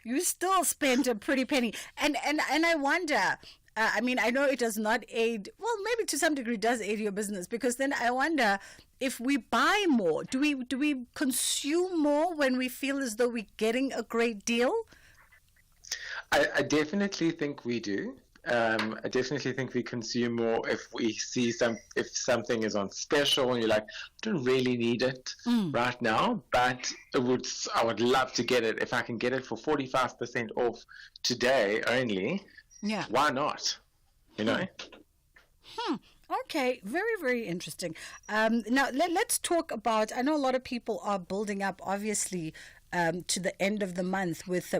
You still spent a pretty penny. And I wonder, I know it does not aid, well, maybe to some degree does aid your business, because then I wonder if we buy more, do we consume more when we feel as though we're getting a great deal? I definitely think we do. I definitely think we consume more if we see if something is on special and you're like, I don't really need it right now, but I would love to get it. If I can get it for 45% off today only, why not? Okay, very, very interesting. Now, let's talk about, I know a lot of people are building up, obviously, to the end of the month with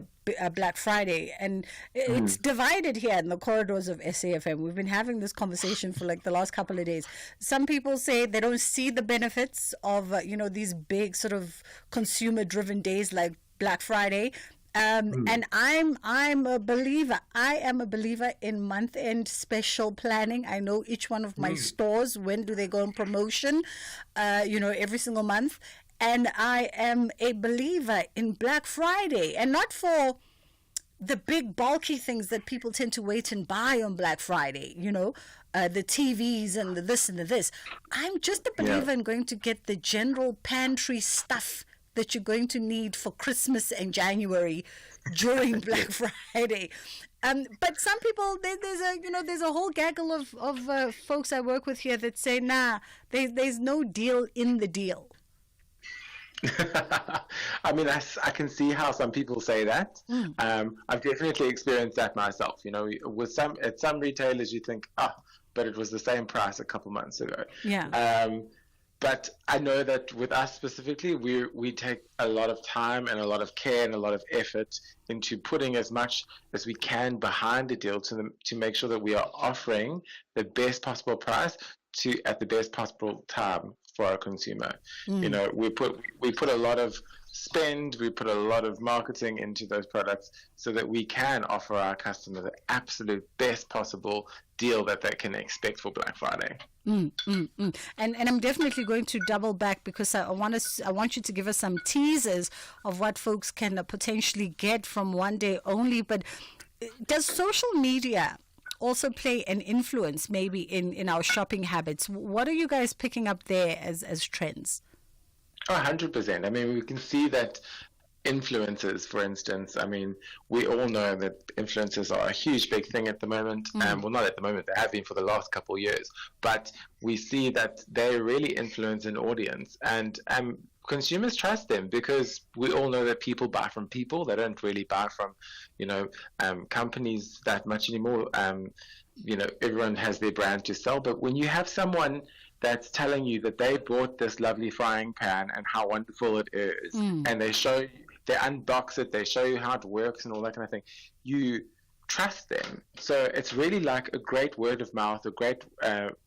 Black Friday, and it's divided here in the corridors of SAFM. We've been having this conversation for like the last couple of days. Some people say they don't see the benefits of these big sort of consumer driven days like Black Friday. And I'm a believer. I am a believer in month-end special planning. I know each one of my stores, when do they go on promotion, every single month. And I am a believer in Black Friday, and not for the big bulky things that people tend to wait and buy on Black Friday, the TVs and the this and the this. I'm just a believer in going to get the general pantry stuff that you're going to need for Christmas and January during Black Friday. But some people, there's a whole gaggle of folks I work with here that say, nah, there's no deal in the deal. I mean, I can see how some people say that. I've definitely experienced that myself. At some retailers you think, but it was the same price a couple months ago. Yeah. But I know that with us specifically, we take a lot of time and a lot of care and a lot of effort into putting as much as we can behind the deal to make sure that we are offering the best possible price at the best possible time for our consumer. We put a lot of spend, we put a lot of marketing into those products so that we can offer our customer the absolute best possible deal that they can expect for Black Friday. And I'm definitely going to double back, because I want you to give us some teasers of what folks can potentially get from One Day Only. But does social media also play an influence maybe in our shopping habits? What are you guys picking up there as trends? 100%. I mean, we can see that influencers, for instance, I mean, we all know that influencers are a huge big thing at the moment. Well, not at the moment, they have been for the last couple of years, but we see that they really influence an audience, and consumers trust them because we all know that people buy from people. They don't really buy from, companies that much anymore. Everyone has their brand to sell, but when you have someone that's telling you that they bought this lovely frying pan and how wonderful it is, and they unbox it, they show you how it works and all that kind of thing, you trust them. So it's really like a great word of mouth, a great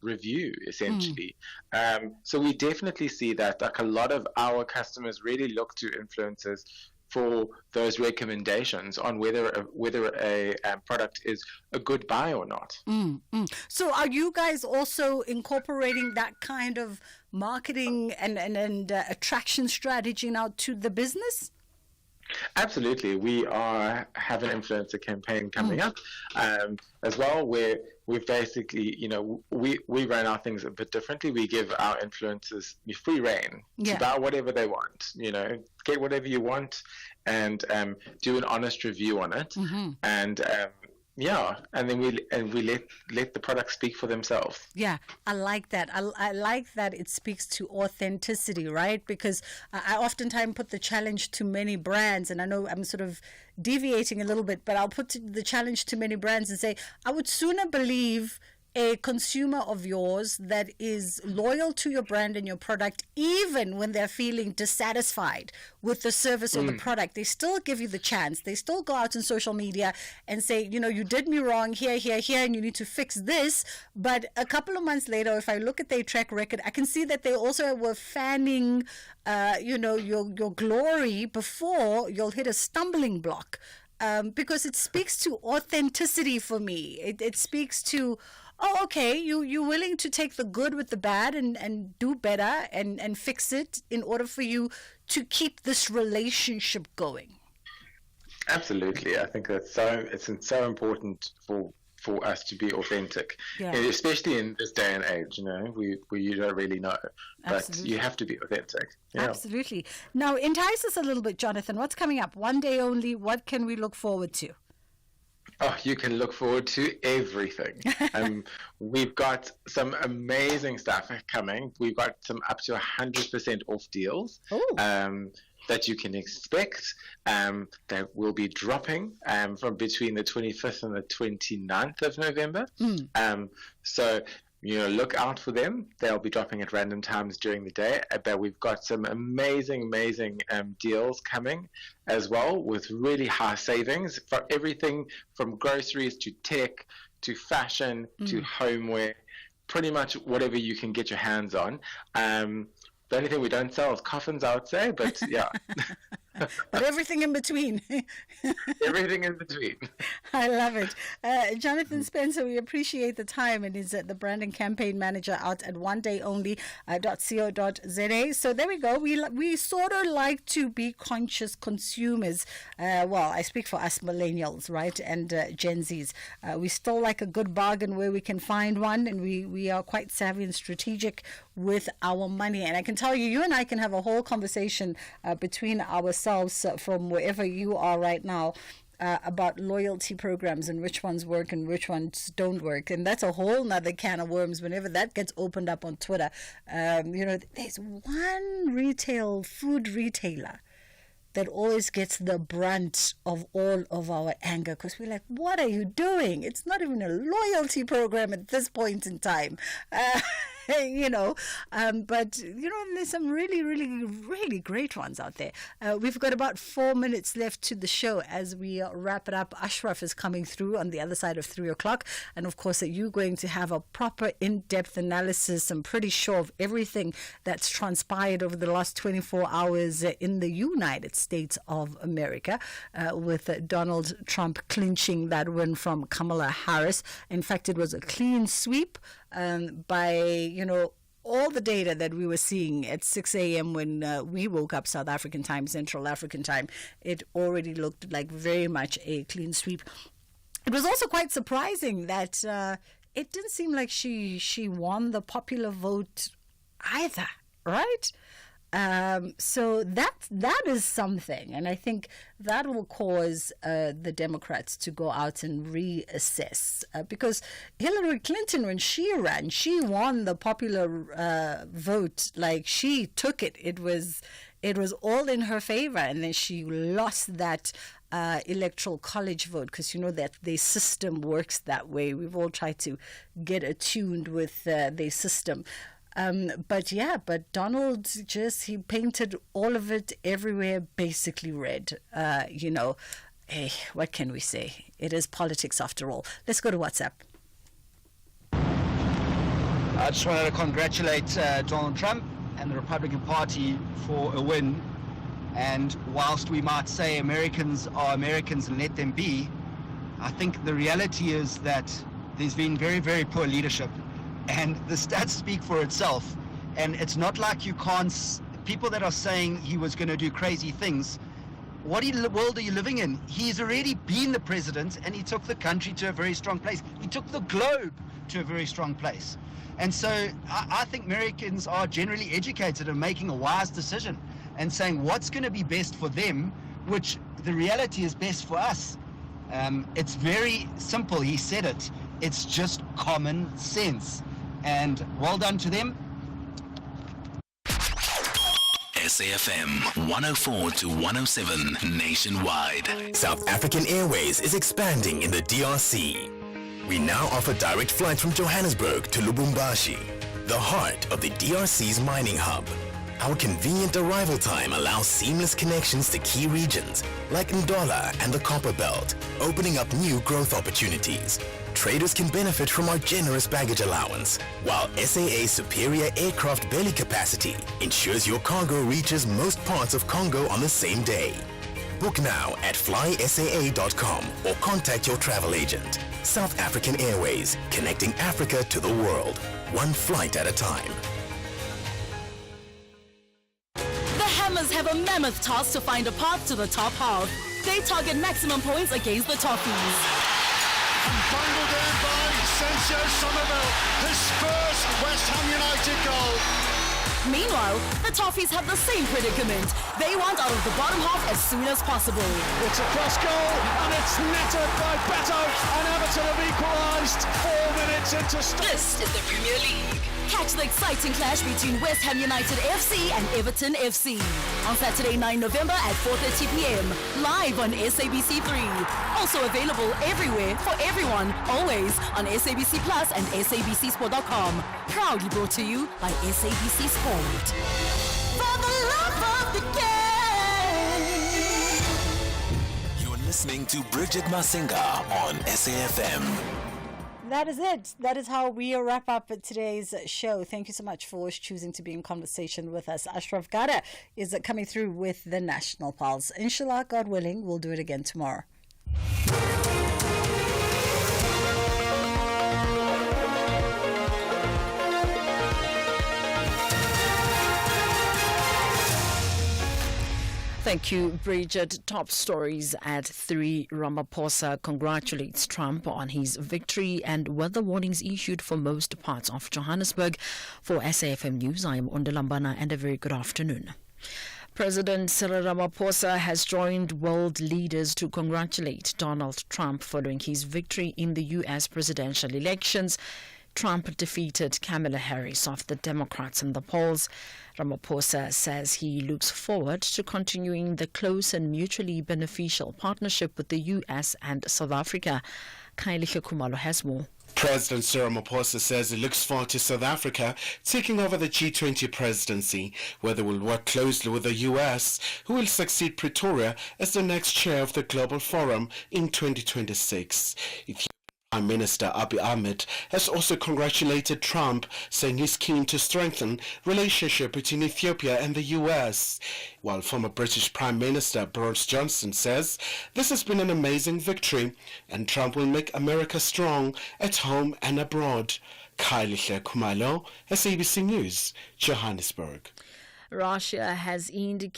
review, essentially. So we definitely see that, like, a lot of our customers really look to influencers for those recommendations on whether a product is a good buy or not. So are you guys also incorporating that kind of marketing and attraction strategy now to the business? Absolutely. We have an influencer campaign coming up as well, where we've basically, we run our things a bit differently. We give our influencers free reign to buy whatever they want, get whatever you want, and do an honest review on it. And and then we let the products speak for themselves. Yeah, I like that. I like that it speaks to authenticity, right? Because I oftentimes put the challenge to many brands, and I know I'm sort of deviating a little bit, but I'll put the challenge to many brands and say, I would sooner believe a consumer of yours that is loyal to your brand and your product, even when they're feeling dissatisfied with the service or the product. They still give you the chance. They still go out on social media and say, you did me wrong here, and you need to fix this. But a couple of months later, if I look at their track record, I can see that they also were fanning, your glory before you'll hit a stumbling block. Because it speaks to authenticity for me. It speaks to, okay, you're willing to take the good with the bad and do better and fix it in order for you to keep this relationship going. Absolutely. I think it's so important for us to be authentic, and especially in this day and age, where you don't really know, but you have to be authentic. Absolutely. Now, entice us a little bit, Jonathan. What's coming up? One day only. What can we look forward to? Oh, you can look forward to everything. We've got some amazing stuff coming. We've got some up to 100% off deals that you can expect, that will be dropping from between the 25th and the 29th of November. So, look out for them. They'll be dropping at random times during the day. But we've got some amazing deals coming as well, with really high savings for everything from groceries to tech to fashion to homeware, pretty much whatever you can get your hands on. The only thing we don't sell is coffins, I would say, but yeah. But everything in between. Everything in between. I love it. Jonathan Spencer, we appreciate the time, and he's the brand and campaign manager out at onedayonly.co.za. So there we go. We sort of like to be conscious consumers. I speak for us millennials, right, and Gen Zs. We still like a good bargain where we can find one, and we are quite savvy and strategic with our money. And I can tell you and I can have a whole conversation between ourselves from wherever you are right now about loyalty programs and which ones work and which ones don't work. And that's a whole nother can of worms whenever that gets opened up on Twitter. There's one food retailer that always gets the brunt of all of our anger, because we're like, what are you doing? It's not even a loyalty program at this point in time. But there's some really, really, really great ones out there. We've got about 4 minutes left to the show as we wrap it up. Ashraf is coming through on the other side of 3 o'clock. And of course, you're going to have a proper in-depth analysis, I'm pretty sure, of everything that's transpired over the last 24 hours in the United States of America, with Donald Trump clinching that win from Kamala Harris. In fact, it was a clean sweep by all the data that we were seeing at 6 a.m. when we woke up South African time, Central African time. It already looked like very much a clean sweep. It was also quite surprising that it didn't seem like she won the popular vote either, right? So that is something, and I think that will cause the Democrats to go out and reassess, because Hillary Clinton, when she ran, she won the popular vote. Like, she took it. It was all in her favor, and then she lost that electoral college vote, because that their system works that way. We've all tried to get attuned with their system. But Donald he painted all of it everywhere basically red. Hey, what can we say? It is politics after all. Let's go to WhatsApp. I just wanted to congratulate Donald Trump and the Republican Party for a win. And whilst we might say Americans are Americans and let them be, I think the reality is that there's been very, very poor leadership. And the stats speak for itself. And it's not like you can't... People that are saying he was going to do crazy things, what world are you living in? He's already been the president, and he took the country to a very strong place. He took the globe to a very strong place. And so I think Americans are generally educated and making a wise decision and saying what's going to be best for them, which the reality is best for us. It's very simple. He said it. It's just common sense. And well done to them. SAFM 104 to 107 nationwide. South African Airways is expanding in the DRC. We now offer direct flights from Johannesburg to Lubumbashi, the heart of the DRC's mining hub. Our convenient arrival time allows seamless connections to key regions like Ndola and the Copper Belt, opening up new growth opportunities. Traders can benefit from our generous baggage allowance, while SAA's superior aircraft belly capacity ensures your cargo reaches most parts of Congo on the same day. Book now at flysaa.com or contact your travel agent. South African Airways, connecting Africa to the world, one flight at a time. The Hammers have a mammoth task to find a path to the top half. They target maximum points against the Toffees. Bungled in by Sensio Somerville, his first West Ham United goal. Meanwhile, the Toffees have the same predicament. They want out of the bottom half as soon as possible. It's a cross goal and it's netted by Beto, and Everton have equalised 4 minutes into This is the Premier League. Catch the exciting clash between West Ham United FC and Everton FC on Saturday 9 November at 4:30 p.m. live on SABC3. Also available everywhere for everyone, always on SABC Plus and SABCSport.com. Proudly brought to you by SABC Sport. For the love of the game. You're listening to Bridget Masinga on SAFM. That is it. That is how we wrap up today's show. Thank you so much for choosing to be in conversation with us. Ashraf Gada is coming through with the National Pulse. Inshallah, God willing, we'll do it again tomorrow. Thank you, Bridget. Top stories at 3. Ramaphosa congratulates Trump on his victory and weather warnings issued for most parts of Johannesburg. For SAFM News, I am Ondalambana, and a very good afternoon. President Cyril Ramaphosa has joined world leaders to congratulate Donald Trump following his victory in the U.S. presidential elections. Trump defeated Kamala Harris of the Democrats in the polls. Ramaphosa says he looks forward to continuing the close and mutually beneficial partnership with the U.S. and South Africa. Kylie Khumalo has more. President Cyril Ramaphosa says he looks forward to South Africa taking over the G20 presidency, where they will work closely with the U.S., who will succeed Pretoria as the next chair of the Global Forum in 2026. Prime Minister Abiy Ahmed has also congratulated Trump, saying he's keen to strengthen relationship between Ethiopia and the US, while former British Prime Minister Boris Johnson says this has been an amazing victory and Trump will make America strong at home and abroad. Kylie Khumalo, SABC News, Johannesburg. Russia has indicated